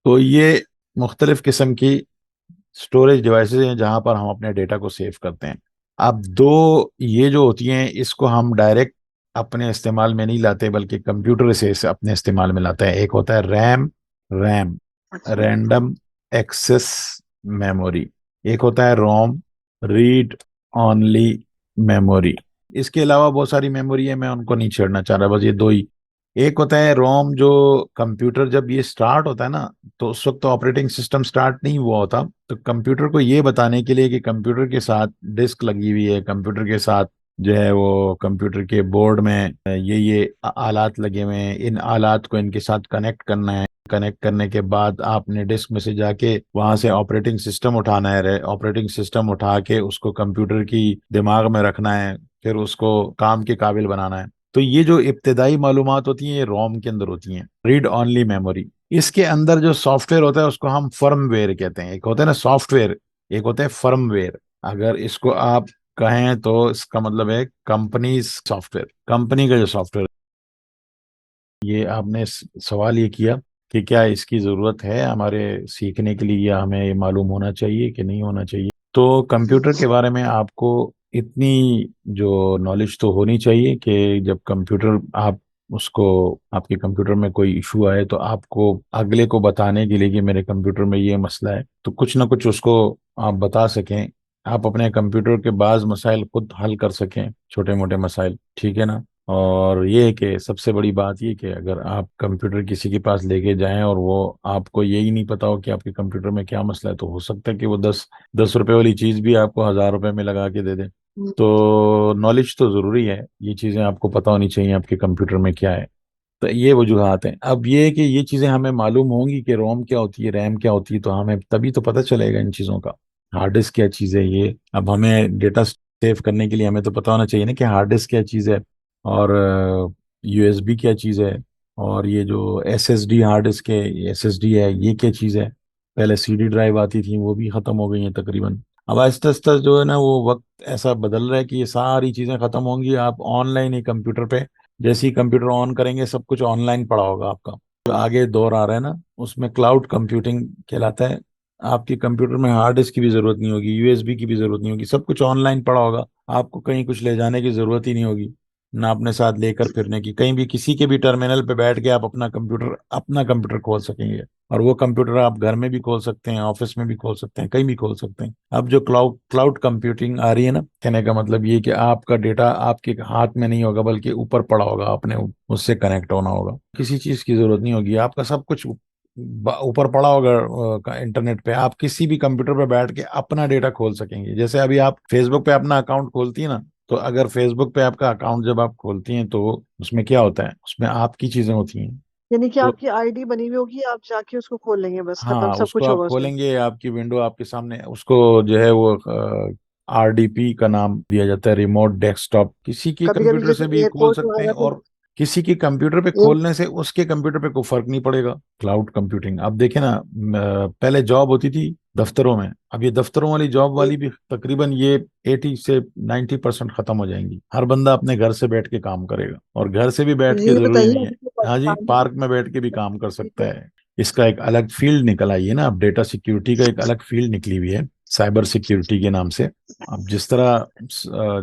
तो ये मुख्तलिफ किस्म की स्टोरेज डिवाइसेस हैं जहां पर हम अपने डेटा को सेव करते हैं। अब दो ये जो होती हैं, इसको हम डायरेक्ट अपने इस्तेमाल में नहीं लाते, बल्कि कंप्यूटर से इसे अपने इस्तेमाल में लाते हैं। एक होता है रैम, रैम अच्छा। Random access memory. एक होता है रोम, रीड ओनली मेमोरी। इसके अलावा बहुत सारी मेमोरी है, मैं उनको नहीं छेड़ना चाह रहा, बस ये दो ही। एक होता है रोम, जो कंप्यूटर जब ये स्टार्ट होता है ना, तो उस वक्त तो ऑपरेटिंग सिस्टम स्टार्ट नहीं हुआ होता, तो कंप्यूटर को ये बताने के लिए कि कंप्यूटर के साथ डिस्क लगी हुई है, कंप्यूटर के साथ जो है वो कंप्यूटर के बोर्ड में ये आलात लगे हुए हैं, इन आलात को इनके साथ कनेक्ट करना है। कनेक्ट करने के बाद आपने डिस्क में से जाके वहां से ऑपरेटिंग सिस्टम उठाना है, ऑपरेटिंग सिस्टम उठा के उसको कंप्यूटर की दिमाग में रखना है, फिर उसको काम के काबिल बनाना है। तो ये जो इब्तदाई मालूमात होती हैं, ये रोम के अंदर होती हैं, रीड ओनली मेमोरी। इसके अंदर जो सॉफ्टवेयर होता है उसको हम फर्मवेयर कहते हैं। एक होता है ना सॉफ्टवेयर, एक होता है फर्मवेयर। अगर इसको आप कहें तो इसका मतलब है कंपनी सॉफ्टवेयर, कंपनी का जो सॉफ्टवेयर। ये आपने सवाल ये किया कि क्या इसकी ज़रूरत है हमारे सीखने के लिए, या हमें ये मालूम होना चाहिए कि नहीं होना चाहिए। तो कंप्यूटर के बारे में आपको इतनी जो नॉलेज तो होनी चाहिए कि जब कंप्यूटर आप उसको, आपके कंप्यूटर में कोई इशू आए तो आपको अगले को बताने के लिए कि मेरे कंप्यूटर में ये मसला है, तो कुछ ना कुछ उसको आप बता सकें। आप अपने कंप्यूटर के बाज मसाइल खुद हल कर सकें, छोटे मोटे मसाइल, ठीक है ना। और ये है कि सबसे बड़ी बात ये कि अगर आप कंप्यूटर किसी के पास लेके जाएं और वो आपको यही नहीं पता हो कि आपके कंप्यूटर में क्या मसला है, तो हो सकता है कि वो 10 10 रुपए वाली चीज भी आपको 1000 रुपए में लगा के दे दे। हम्म। तो नॉलेज तो जरूरी है, ये चीजें आपको पता होनी चाहिए आपके कंप्यूटर में क्या है। तो ये वजूहत हैं। अब ये है कि ये चीजें हमें मालूम होंगी कि रोम क्या होती है, रैम क्या होती है, तो हमें तभी तो पता चलेगा इन चीजों का। हार्ड डिस्क क्या चीज है ये, अब हमें डेटा सेव करने के लिए हमें तो पता होना चाहिए ना कि हार्ड डिस्क क्या चीज है, और यूएसबी क्या चीज है, और ये जो एसएसडी हार्ड डिस्क है, एसएसडी है, ये क्या चीज है। पहले सीडी ड्राइव आती थी, वो भी खत्म हो गई हैं तकरीबन। अब आहिस्ता आहिस्ता जो है ना वो वक्त ऐसा बदल रहा है कि ये सारी चीजें खत्म होंगी। आप ऑनलाइन ही कंप्यूटर पे जैसे ही कंप्यूटर ऑन करेंगे सब कुछ ऑनलाइन पड़ा होगा आपका। जो आगे दौर आ रहा है ना उसमें क्लाउड कंप्यूटिंग कहलाता है। आपके कंप्यूटर में हार्ड डिस्क की भी जरूरत नहीं होगी, यूएसबी की भी जरूरत नहीं होगी, सब कुछ ऑनलाइन पड़ा होगा। आपको कहीं कुछ ले जाने की जरूरत ही नहीं होगी, ना अपने साथ लेकर फिरने की। कहीं भी किसी के भी टर्मिनल पे बैठ के आप अपना कंप्यूटर खोल सकेंगे। और वो कंप्यूटर आप घर में भी खोल सकते हैं, ऑफिस में भी खोल सकते हैं, कहीं भी खोल सकते हैं। अब जो क्लाउड क्लाउड कंप्यूटिंग आ रही है ना, कहने का मतलब ये कि आपका डेटा आपके हाथ में नहीं होगा, बल्कि ऊपर पड़ा होगा, आपने उससे कनेक्ट होना होगा, किसी चीज की जरूरत नहीं होगी, आपका सब कुछ ऊपर पड़ा होगा इंटरनेट पे। आप किसी भी कंप्यूटर पे बैठ के अपना डेटा खोल सकेंगे। जैसे अभी आप फेसबुक पे अपना अकाउंट खोलती है ना, तो अगर फेसबुक पे आपका अकाउंट जब आप खोलती हैं तो उसमें क्या होता है, उसमें आपकी चीजें होती हैं। यानी कि तो आपकी आईडी बनी हुई होगी, आप जाके उसको खोल लेंगे, बस खत्म, हाँ, सब उसको कुछ आप होगा उसमें। खोलेंगे, आपकी विंडो आपके सामने, उसको जो है वो आरडीपी का नाम दिया जाता है, रिमोट डेस्कटॉप। किसी के कभी कभी कंप्यूटर से जैसे भी खोल एयरपोर्ट सकते हैं, वगैरह पे और किसी के कंप्यूटर पे खोलने से उसके कंप्यूटर पे कोई फर्क नहीं पड़ेगा। क्लाउड कंप्यूटिंग अब देखे ना, पहले जॉब होती थी दफ्तरों में, अब ये दफ्तरों वाली जॉब वाली भी तकरीबन ये 80 से 90% खत्म हो जाएंगी। हर बंदा अपने घर से बैठ के काम करेगा, और घर से भी बैठ के ये जरूरी बताइए नहीं है, आपको हाँ जी, परेशानी पार्क में बैठ के भी काम कर सकता है। इसका एक अलग फील्ड निकल आई है ना, अब डेटा सिक्योरिटी का एक अलग फील्ड निकली हुई है साइबर सिक्योरिटी के नाम से। अब जिस तरह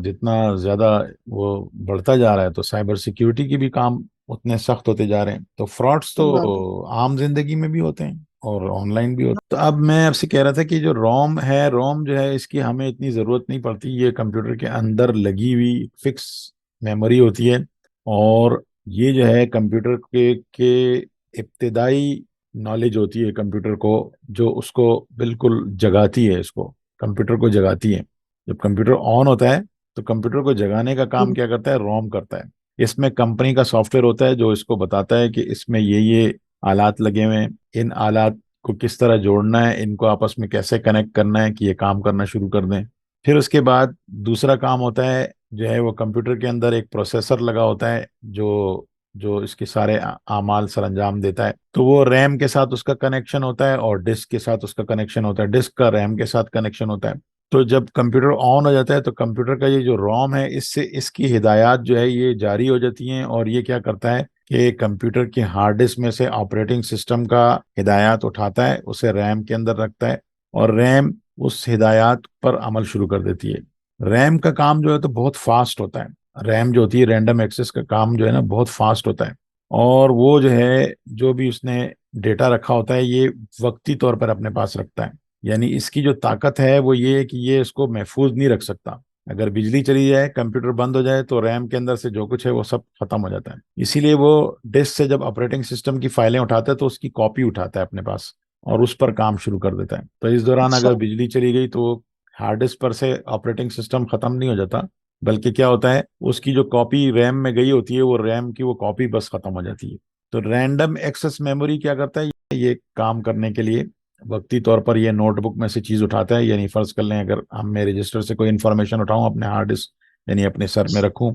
जितना ज्यादा वो बढ़ता जा रहा है, तो साइबर सिक्योरिटी के भी काम उतने सख्त होते जा रहे हैं। तो फ्रॉड्स सही बात है। तो आम जिंदगी में भी होते हैं और ऑनलाइन भी होते हैं। तो अब मैं आपसे कह रहा था कि जो रोम है, रोम जो है इसकी हमें इतनी जरूरत नहीं पड़ती, ये कंप्यूटर के अंदर लगी हुई फिक्स मेमोरी होती है। और ये जो है कंप्यूटर के इब्तदाई नॉलेज होती है कंप्यूटर को, जो उसको बिल्कुल जगाती है, इसको कंप्यूटर को जगाती है। जब कंप्यूटर ऑन होता है तो कंप्यूटर को जगाने का काम हम्म, क्या करता है, रोम करता है। इसमें कंपनी का सॉफ्टवेयर होता है जो इसको बताता है कि इसमें ये आलात लगे हुए हैं, इन आलात को किस तरह जोड़ना है, इनको आपस में कैसे कनेक्ट करना है कि ये काम करना शुरू कर दें। फिर उसके बाद दूसरा काम होता है, जो है वो कंप्यूटर के अंदर एक प्रोसेसर लगा होता है जो जो इसके सारे आमाल सर अंजाम देता है। तो वो रैम के साथ उसका कनेक्शन होता है और डिस्क के साथ उसका कनेक्शन होता है, डिस्क का रैम के साथ कनेक्शन होता है। तो जब कंप्यूटर ऑन हो जाता है तो कंप्यूटर का ये जो रोम है, इससे इसकी हिदायत जो है ये जारी हो जाती हैं, और ये क्या करता है कि कंप्यूटर की हार्ड डिस्क में से ऑपरेटिंग सिस्टम का हिदायत उठाता है, उसे रैम के अंदर रखता है, और रैम उस हिदायत पर अमल शुरू कर देती है। रैम का काम जो है तो बहुत फास्ट होता है। रैम जो होती है, रैंडम एक्सेस का काम जो है ना, बहुत फास्ट होता है। और वो जो है, जो भी उसने डेटा रखा होता है, ये वक्ती तौर पर अपने पास रखता है। यानी इसकी जो ताकत है वो ये है कि ये इसको महफूज नहीं रख सकता। अगर बिजली चली जाए, कंप्यूटर बंद हो जाए, तो रैम के अंदर से जो कुछ है वो सब खत्म हो जाता है। इसीलिए वो डिस्क से जब ऑपरेटिंग सिस्टम की फाइलें उठाता है तो उसकी कॉपी उठाता है अपने पास और उस पर काम शुरू कर देता है। तो इस दौरान अच्छा। अगर बिजली चली गई तो हार्ड डिस्क पर से ऑपरेटिंग सिस्टम खत्म नहीं हो जाता, बल्कि क्या होता है, उसकी जो कॉपी रैम में गई होती है, वो रैम की वो कॉपी बस खत्म हो जाती है। तो रैंडम एक्सेस मेमोरी क्या करता है, ये काम करने के लिए वक्ती तौर पर ये नोटबुक में से चीज उठाता है। यानी फर्ज कर लें, अगर हम मैं रजिस्टर से कोई इंफॉर्मेशन उठाऊं अपने हार्ड डिस्क, यानी अपने सर में रखूं,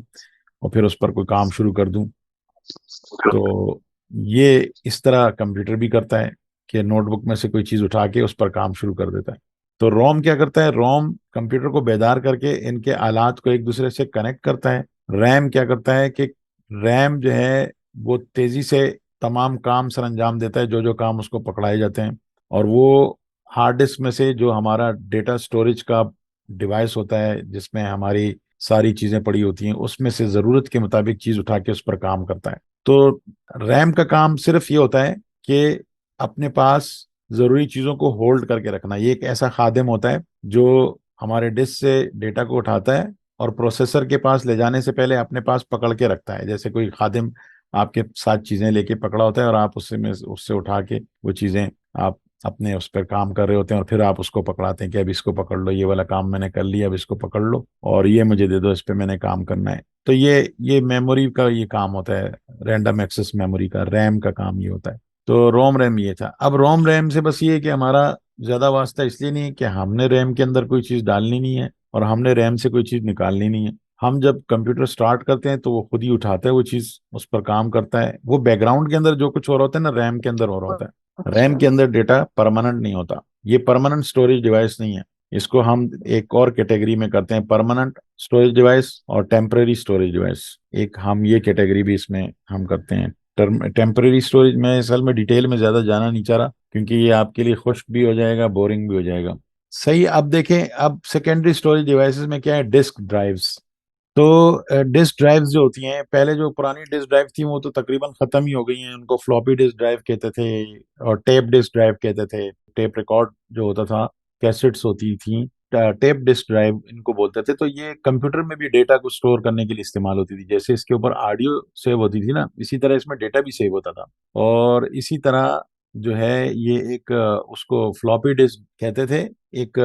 और फिर उस पर कोई काम शुरू कर दूं, तो ये इस तरह कंप्यूटर भी करता है कि नोटबुक में से कोई चीज उठा के उस पर काम शुरू कर देता है। तो रोम क्या करता है, रोम कंप्यूटर को बेदार करके इनके आलात को एक दूसरे से कनेक्ट करता है। रैम क्या करता है कि रैम जो है वो तेजी से तमाम काम सर अंजाम देता है, जो जो काम उसको पकड़ाए जाते हैं। और वो हार्ड डिस्क में से जो हमारा डेटा स्टोरेज का डिवाइस होता है, जिसमें हमारी सारी चीजें पड़ी होती हैं, उसमें से जरूरत के मुताबिक चीज उठा के उस पर काम करता है। तो रैम का काम सिर्फ ये होता है कि अपने पास जरूरी चीजों को होल्ड करके रखना। ये एक ऐसा खादिम होता है जो हमारे डिस्क से डेटा को उठाता है और प्रोसेसर के पास ले जाने से पहले अपने पास पकड़ के रखता है। जैसे कोई खादिम आपके साथ चीजें लेके पकड़ा होता है और आप उससे में उससे उठा के वो चीजें आप अपने उस पर काम कर रहे होते हैं, और फिर आप उसको पकड़ाते हैं कि अब इसको पकड़ लो, ये वाला काम मैंने कर लिया, अब इसको पकड़ लो और ये मुझे दे दो, इस पे मैंने काम करना है। तो ये मेमोरी का ये काम होता है, रैंडम एक्सेस मेमोरी का, रैम का काम ये होता है। तो रोम रैम ये था। अब रोम रैम से बस ये है कि हमारा ज्यादा वास्ता इसलिए नहीं है कि हमने रैम के अंदर कोई चीज डालनी नहीं है और हमने रैम से कोई चीज निकालनी नहीं है। हम जब कंप्यूटर स्टार्ट करते हैं तो वो खुद ही उठाता है वो चीज, उस पर काम करता है। वो बैकग्राउंड के अंदर जो कुछ हो रहा होता है ना, रैम के अंदर हो रहा होता है। रैम अच्छा। के अंदर डेटा परमानेंट नहीं होता, ये परमानेंट स्टोरेज डिवाइस नहीं है। इसको हम एक और कैटेगरी में करते हैं, परमानेंट स्टोरेज डिवाइस और टेम्पररी स्टोरेज डिवाइस। एक हम ये कैटेगरी भी इसमें हम करते हैं। टेम्पररी स्टोरेज में असल में डिटेल में ज्यादा जाना नहीं चाह रहा, क्योंकि ये आपके लिए खुश्क भी हो जाएगा, बोरिंग भी हो जाएगा। सही, अब देखें, अब सेकेंडरी स्टोरेज डिवाइसेस में क्या है, डिस्क ड्राइव्स। तो डिस्क ड्राइव्स जो होती हैं, पहले जो पुरानी डिस्क ड्राइव थी वो तो तकरीबन खत्म ही हो गई हैं। उनको फ्लॉपी डिस्क ड्राइव कहते थे और टेप डिस्क ड्राइव कहते थे। टेप रिकॉर्ड जो होता था, कैसेट्स होती थी, टेप डिस्क ड्राइव इनको बोलते थे। तो ये कंप्यूटर में भी डेटा को स्टोर करने के लिए इस्तेमाल होती थी। जैसे इसके ऊपर ऑडियो सेव होती थी ना, इसी तरह इसमें डेटा भी सेव होता था। और इसी तरह जो है ये एक उसको फ्लॉपी डिस्क कहते थे। एक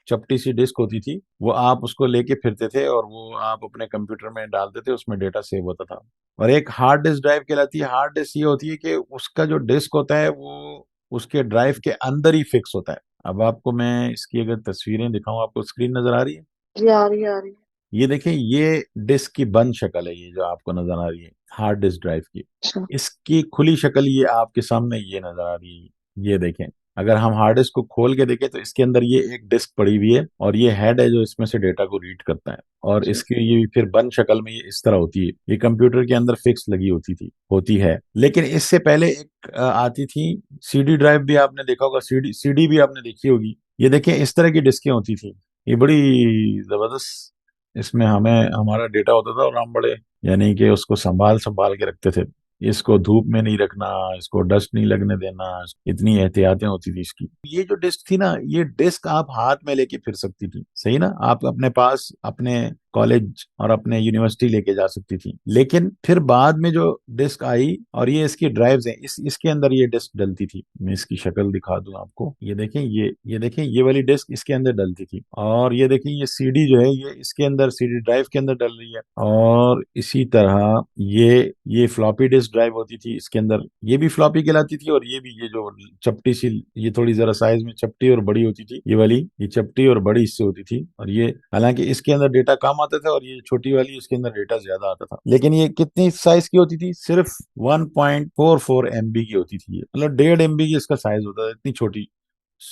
चपटी सी डिस्क होती थी, वो आप उसको लेके फिरते थे और वो आप अपने कंप्यूटर में डालते थे, उसमें डेटा सेव होता था। और एक हार्ड डिस्क ड्राइव कहलाती है। हार्ड डिस्क ये होती है कि उसका जो डिस्क होता है वो उसके ड्राइव के अंदर ही फिक्स होता है। अब आपको मैं इसकी अगर तस्वीरें दिखाऊं, आपको स्क्रीन नजर आ रही है? जी आ रही है, आ रही है। ये देखें, ये डिस्क की बंद शक्ल है, ये जो आपको नजर आ रही है हार्ड डिस्क ड्राइव की। अच्छा। इसकी खुली शक्ल ये आपके सामने ये नजर आ रही है, ये देखें। अगर हम हार्ड डिस्क को खोल के देखें तो इसके अंदर ये एक डिस्क पड़ी हुई है और ये हेड है जो इसमें से डेटा को रीड करता है, और जी। इसकी ये फिर बंद शक्ल में ये इस तरह होती है। ये कंप्यूटर के अंदर फिक्स लगी होती है। लेकिन इससे पहले एक आती थी सीडी ड्राइव, भी आपने देखा होगा, सीडी सीडी भी आपने देखी होगी। ये देखिए इस तरह की डिस्कें होती थी, ये बड़ी जबरदस्त, इसमें हमें हमारा डेटा होता था और हम बड़े यानी कि उसको संभाल संभाल के रखते थे। इसको धूप में नहीं रखना, इसको डस्ट नहीं लगने देना, इतनी एहतियातें होती थी इसकी। ये जो डिस्क थी ना, ये डिस्क आप हाथ में लेके फिर सकती थी, सही ना, आप अपने पास अपने कॉलेज और अपने यूनिवर्सिटी लेके जा सकती थी। लेकिन फिर बाद में जो डिस्क आई और ये इसकी ड्राइव्स हैं, इसके अंदर ये डिस्क डलती थी। मैं इसकी शक्ल दिखा दूं आपको, ये देखें, ये देखें, ये वाली डिस्क इसके अंदर डलती थी। और ये देखें ये सीडी जो है ये इसके अंदर सीडी ड्राइव के अंदर डल रही है। और इसी तरह ये फ्लॉपी डिस्क ड्राइव होती थी, इसके अंदर ये भी फ्लॉपी कहलाती थी, और ये भी, ये जो चपटी सी, ये थोड़ी जरा साइज में चपटी और बड़ी होती थी, ये वाली, ये चपटी और बड़ी इससे होती थी। और ये हालांकि इसके अंदर डेटा कम आता था और ये छोटी वाली इसके अंदर डेटा ज्यादा आता था। लेकिन ये कितनी साइज की होती थी, सिर्फ 1.44 MB की होती थी। ये मतलब 1.5 MB की इसका साइज होता था, इतनी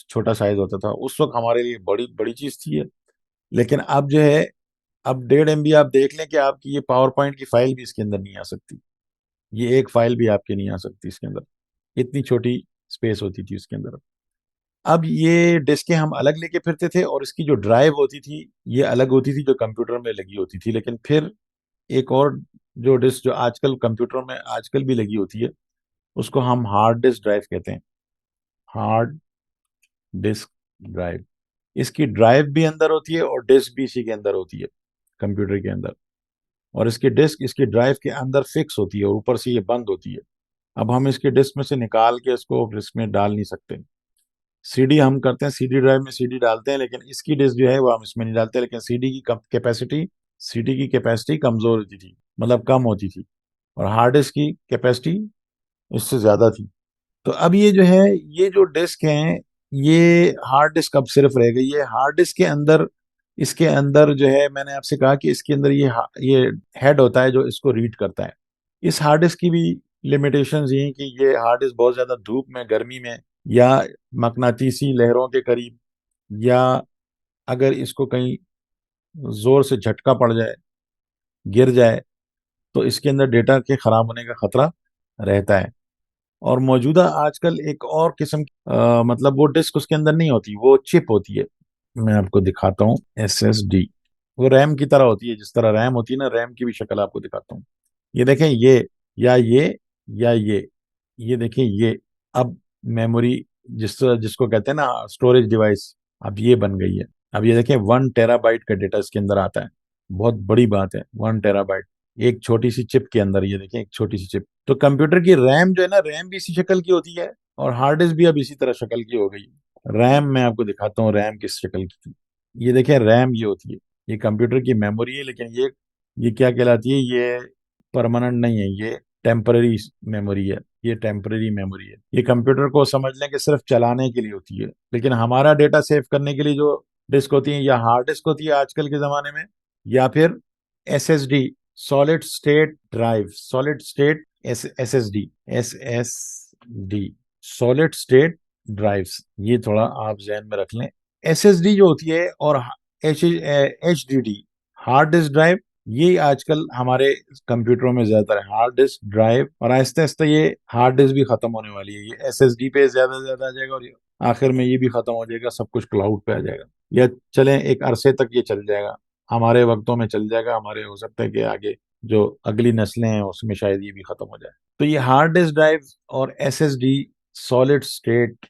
छोटा साइज होता था उस वक्त, हमारे लिए बड़ी बड़ी चीज थी ये। लेकिन अब जो है, अब 1.5 MB आप देख लें कि आपकी ये पावर पॉइंट की फाइल भी इसके अंदर नहीं आ सकती, ये एक फाइल भी आपके नहीं आ सकती इसके अंदर, इतनी छोटी स्पेस होती थी उसके अंदर। अब ये डिस्कें हम अलग लेके फिरते थे और इसकी जो ड्राइव होती थी ये अलग होती थी जो कंप्यूटर में लगी होती थी। लेकिन फिर एक और जो डिस्क जो आजकल कंप्यूटर में आजकल भी लगी होती है, उसको हम हार्ड डिस्क ड्राइव कहते हैं, हार्ड डिस्क ड्राइव। इसकी ड्राइव भी अंदर होती है और डिस्क भी इसी के अंदर होती है, कंप्यूटर के अंदर। और इसकी डिस्क इसकी ड्राइव के अंदर फिक्स होती है और ऊपर से ये बंद होती है। अब हम इसके डिस्क में से निकाल के इसको डिस्क में डाल नहीं सकते। सीडी हम करते हैं, सीडी ड्राइव में सीडी डालते हैं, लेकिन इसकी डिस्क जो है वो हम इसमें नहीं डालते। लेकिन सीडी की कैपेसिटी कमजोर होती थी, मतलब कम होती थी, और हार्ड डिस्क की कैपेसिटी इससे ज्यादा थी। तो अब ये जो है, ये जो डिस्क है, ये हार्ड डिस्क अब सिर्फ रह गई है। हार्ड डिस्क के अंदर, इसके अंदर जो है, मैंने आपसे कहा कि इसके अंदर ये हेड होता है जो इसको रीड करता है। इस हार्ड डिस्क की भी लिमिटेशंस ये हैं कि ये हार्ड डिस्क बहुत ज्यादा धूप में, गर्मी में, या मकनातीसी लहरों के करीब, या अगर इसको कहीं जोर से झटका पड़ जाए, गिर जाए, तो इसके अंदर डेटा के खराब होने का खतरा रहता है। और मौजूदा आजकल एक और किस्म की मतलब वो डिस्क उसके अंदर नहीं होती, वो चिप होती है। मैं आपको दिखाता हूँ, SSD। वो रैम की तरह होती है, जिस तरह रैम होती है ना, रैम की भी शक्ल आपको दिखाता हूँ। ये देखें, या ये या ये देखें ये। अब मेमोरी, जिसको कहते हैं ना स्टोरेज डिवाइस, अब ये बन गई है। अब ये देखें 1 TB का डेटा इसके अंदर आता है, बहुत बड़ी बात है, 1 TB एक छोटी सी चिप के अंदर। ये देखें एक छोटी सी चिप। तो कंप्यूटर की रैम जो है ना, रैम भी इसी शक्ल की होती है, और हार्ड डिस्क भी अब इसी तरह शक्ल की हो गई। रैम मैं आपको दिखाता हूँ, रैम किस शक्ल की थी। ये देखें रैम ये होती है, ये कंप्यूटर की मेमोरी है। लेकिन ये क्या कहलाती है, ये परमानेंट नहीं है, ये टेम्पररी मेमोरी है। ये टेम्पररी मेमोरी है, ये कंप्यूटर को समझ लें कि सिर्फ चलाने के लिए होती है। लेकिन हमारा डेटा सेव करने के लिए जो डिस्क होती है, या हार्ड डिस्क होती है आजकल के जमाने में, या फिर SSD, solid state drive, solid state SSD, solid state drives, ये थोड़ा आप जहन में रख लें। SSD जो होती है, और HDD, हार्ड डिस्क ड्राइव, ये आजकल हमारे कंप्यूटरों में ज्यादातर है, हार्ड डिस्क ड्राइव। और आहिस्ता आहिस्ता ये हार्ड डिस्क भी खत्म होने वाली है, ये SSD पे ज्यादा से ज्यादा आ जाएगा, और आखिर में ये भी खत्म हो जाएगा, सब कुछ क्लाउड पे आ जाएगा। या चलें एक अरसे तक ये चल जाएगा, हमारे वक्तों में चल जाएगा, हमारे हो सकता है कि आगे जो अगली नस्लें हैं उसमें शायद ये भी खत्म हो जाए। तो ये हार्ड डिस्क ड्राइव और SSD, solid state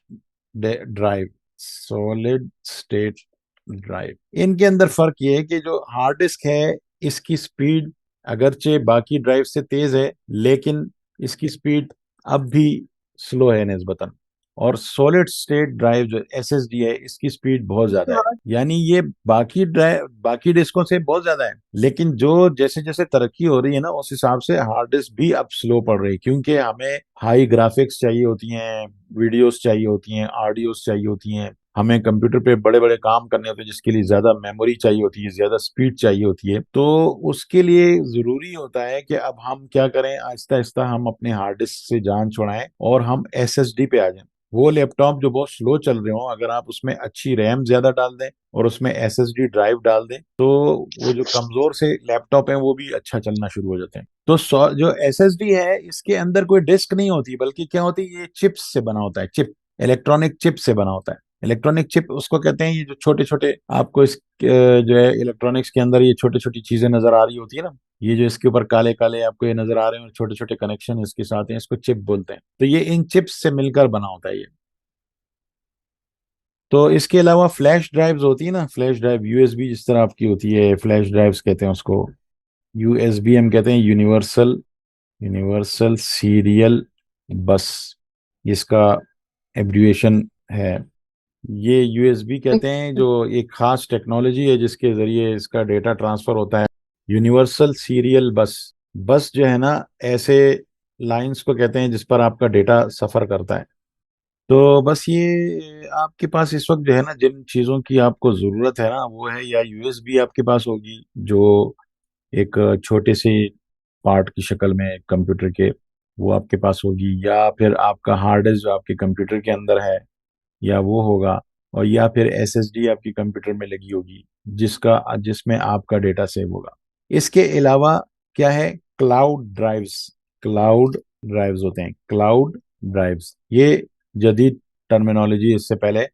drive, solid state drive, इनके अंदर फर्क ये है कि जो हार्ड डिस्क है, इसकी स्पीड अगरचे बाकी ड्राइव से तेज है, लेकिन इसकी स्पीड अब भी स्लो है निस्बतन। और सॉलिड स्टेट ड्राइव जो SSD है, इसकी स्पीड बहुत ज्यादा है। हाँ। यानी ये बाकी डिस्कों से बहुत ज्यादा है। लेकिन जो जैसे जैसे तरक्की हो रही है ना, उस हिसाब से हार्ड डिस्क भी अब स्लो पड़ रही है, क्योंकि हमें हाई ग्राफिक्स चाहिए होती हैं, वीडियोस चाहिए होती हैं, ऑडियोस चाहिए होती हैं, हमें कंप्यूटर पे बड़े बड़े काम करने होते हैं जिसके लिए ज्यादा मेमोरी चाहिए होती है, ज्यादा स्पीड चाहिए होती है, तो उसके लिए जरूरी होता है कि अब हम क्या करें, आहिस्ता आहिस्ता हम अपने हार्ड डिस्क से जान छुड़ाएं और हम एसएसडी पे आ जाएं। वो लैपटॉप जो बहुत स्लो चल रहे हो, अगर आप उसमें अच्छी रैम ज्यादा डाल दें और उसमें एसएसडी ड्राइव डाल दें, तो वो जो कमजोर से लैपटॉप है वो भी अच्छा चलना शुरू हो जाते हैं। तो जो एसएसडी है इसके अंदर कोई डिस्क नहीं होती, बल्कि क्या होती है, ये चिप्स से बना होता है, चिप, इलेक्ट्रॉनिक चिप से बना होता है। इलेक्ट्रॉनिक चिप उसको कहते हैं, ये जो छोटे छोटे आपको इस जो है इलेक्ट्रॉनिक्स के अंदर ये छोटी छोटी चीजें नजर आ रही होती है ना, ये जो इसके ऊपर काले काले आपको ये नजर आ रहे हैं और छोटे छोटे कनेक्शन इसके साथ हैं, इसको चिप बोलते हैं। तो ये इन चिप्स से मिलकर बना होता है ये। तो इसके अलावा फ्लैश ड्राइव्स होती है ना, फ्लैश ड्राइव यूएसबी जिस तरह आपकी होती है, फ्लैश ड्राइव्स कहते हैं उसको, यूएसबी हम कहते हैं, यूनिवर्सल यूनिवर्सल सीरियल बस, इसका एब्रिविएशन है। ये यूएसबी कहते हैं, जो एक खास टेक्नोलॉजी है जिसके जरिए इसका डेटा ट्रांसफर होता है। यूनिवर्सल सीरियल बस, बस जो है ना, ऐसे लाइंस को कहते हैं जिस पर आपका डेटा सफर करता है। तो बस ये आपके पास इस वक्त जो है ना, जिन चीज़ों की आपको ज़रूरत है ना, वो है या यूएसबी आपके पास होगी जो एक छोटे से पार्ट की शक्ल में कंप्यूटर के, वो आपके पास होगी, या फिर आपका हार्ड डिस्क जो आपके कंप्यूटर के अंदर है, या वो होगा, और या फिर एसएसडी आपकी कंप्यूटर में लगी होगी जिसमें आपका डेटा सेव होगा। इसके अलावा क्या है, क्लाउड ड्राइव्स, क्लाउड ड्राइव्स होते हैं, क्लाउड ड्राइव्स, ये जदीद टर्मिनोलॉजी, इससे पहले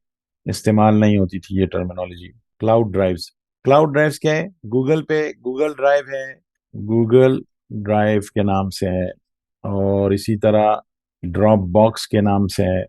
इस्तेमाल नहीं होती थी ये terminology. Cloud drives, cloud drives क्या है, गूगल पे गूगल ड्राइव है, गूगल ड्राइव के नाम से है, और इसी तरह ड्रॉप बॉक्स के नाम से है,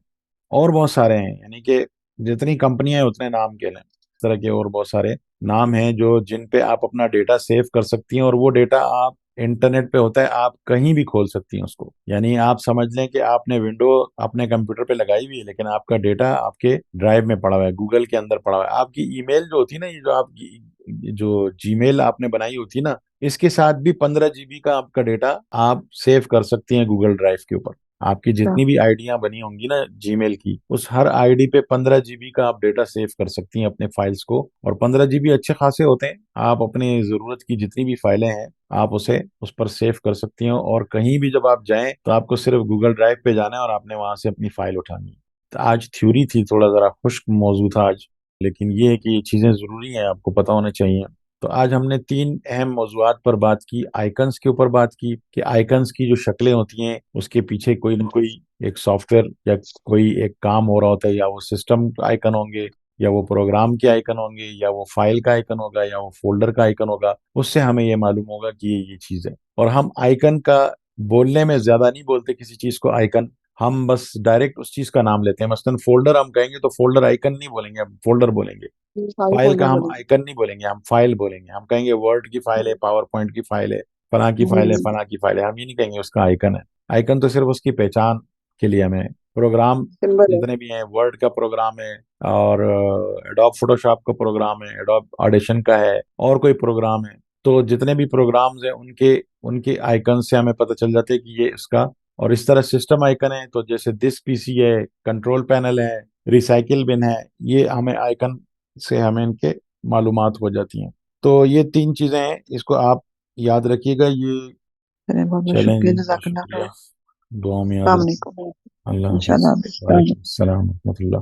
और बहुत सारे हैं, यानी कि जितनी कंपनियां हैं उतने नाम के लें, इस तरह के और बहुत सारे नाम हैं जो जिन पे आप अपना डेटा सेव कर सकती हैं, और वो डेटा आप इंटरनेट पे होता है, आप कहीं भी खोल सकती हैं उसको। यानी आप समझ लें कि आपने विंडो अपने कंप्यूटर पे लगाई हुई है, लेकिन आपका डेटा आपके ड्राइव में पड़ा हुआ है, गूगल के अंदर पड़ा हुआ है। आपकी ईमेल जो होती है ना, ये जो आपकी जो जीमेल आपने बनाई होती है ना, इसके साथ भी 15 जीबी का आपका डेटा आप सेव कर सकती हैं गूगल ड्राइव के ऊपर। आपकी अच्छा। जितनी भी आईडियां बनी होंगी ना जीमेल की, उस हर आईडी पे 15 जीबी का आप डेटा सेव कर सकती हैं अपने फाइल्स को, और 15 जीबी अच्छे खासे होते हैं। आप अपनी जरूरत की जितनी भी फाइलें हैं आप उसे उस पर सेव कर सकती हैं, और कहीं भी जब आप जाएं तो आपको सिर्फ गूगल ड्राइव पे जाना है और आपने वहां से अपनी फाइल उठानी है। तो आज थ्योरी थी, थोड़ा जरा खुश्क मौजू था आज, लेकिन ये है कि ये चीजें जरूरी हैं, आपको पता होना चाहिए। तो आज हमने तीन अहम मौजुआत पर बात की। आइकन्स के ऊपर बात की कि आइकन्स की जो शक्लें होती हैं उसके पीछे कोई ना कोई एक सॉफ्टवेयर या कोई एक काम हो रहा होता है, या वो सिस्टम आइकन होंगे, या वो प्रोग्राम के आइकन होंगे, या वो फाइल का आइकन होगा, या वो फोल्डर का आइकन होगा। उससे हमें ये मालूम होगा कि ये चीज़ है। और हम आइकन का बोलने में ज्यादा नहीं बोलते किसी चीज को आइकन, हम बस डायरेक्ट उस चीज का नाम लेते हैं। मसलन फोल्डर हम कहेंगे तो फोल्डर आइकन नहीं बोलेंगे, हम फोल्डर बोलेंगे। सारे फाइल का फोल्डर हम बोलेंगे। आइकन नहीं बोलेंगे, हम फाइल बोलेंगे। हम कहेंगे वर्ड की फाइल है, पावर पॉइंट की फाइल है, फला की फाइल है, हम्म। फला की फाइल है, हम ये नहीं कहेंगे उसका आइकन है। आइकन तो सिर्फ उसकी पहचान के लिए हमें। प्रोग्राम सिंबल है। जितने भी हैं, वर्ड का प्रोग्राम है, और एडोब फोटोशॉप का प्रोग्राम है, एडोब ऑडिशन का है, और कोई प्रोग्राम है, तो जितने भी प्रोग्राम्स हैं उनके उनके आइकन से हमें पता चल जाता है कि ये इसका। और इस तरह सिस्टम आइकन है, तो जैसे दिस पीसी है, कंट्रोल पैनल है, रिसाइकिल बिन है, ये हमें आइकन से हमें इनके मालूमात हो जाती हैं। तो ये तीन चीजें हैं, इसको आप याद रखिएगा ये। चलिए, बहुत बहुत चलें शुक्रिया, जी, बहुत जज़ाकल्लाह शुक्रिया। खैर। दुआ में याद अस्सलाम रखें। वालेकुम। अल्लाह हाफिज। इंशाल्लाह। वालेकुम अस्सलाम रहमतुल्लाह।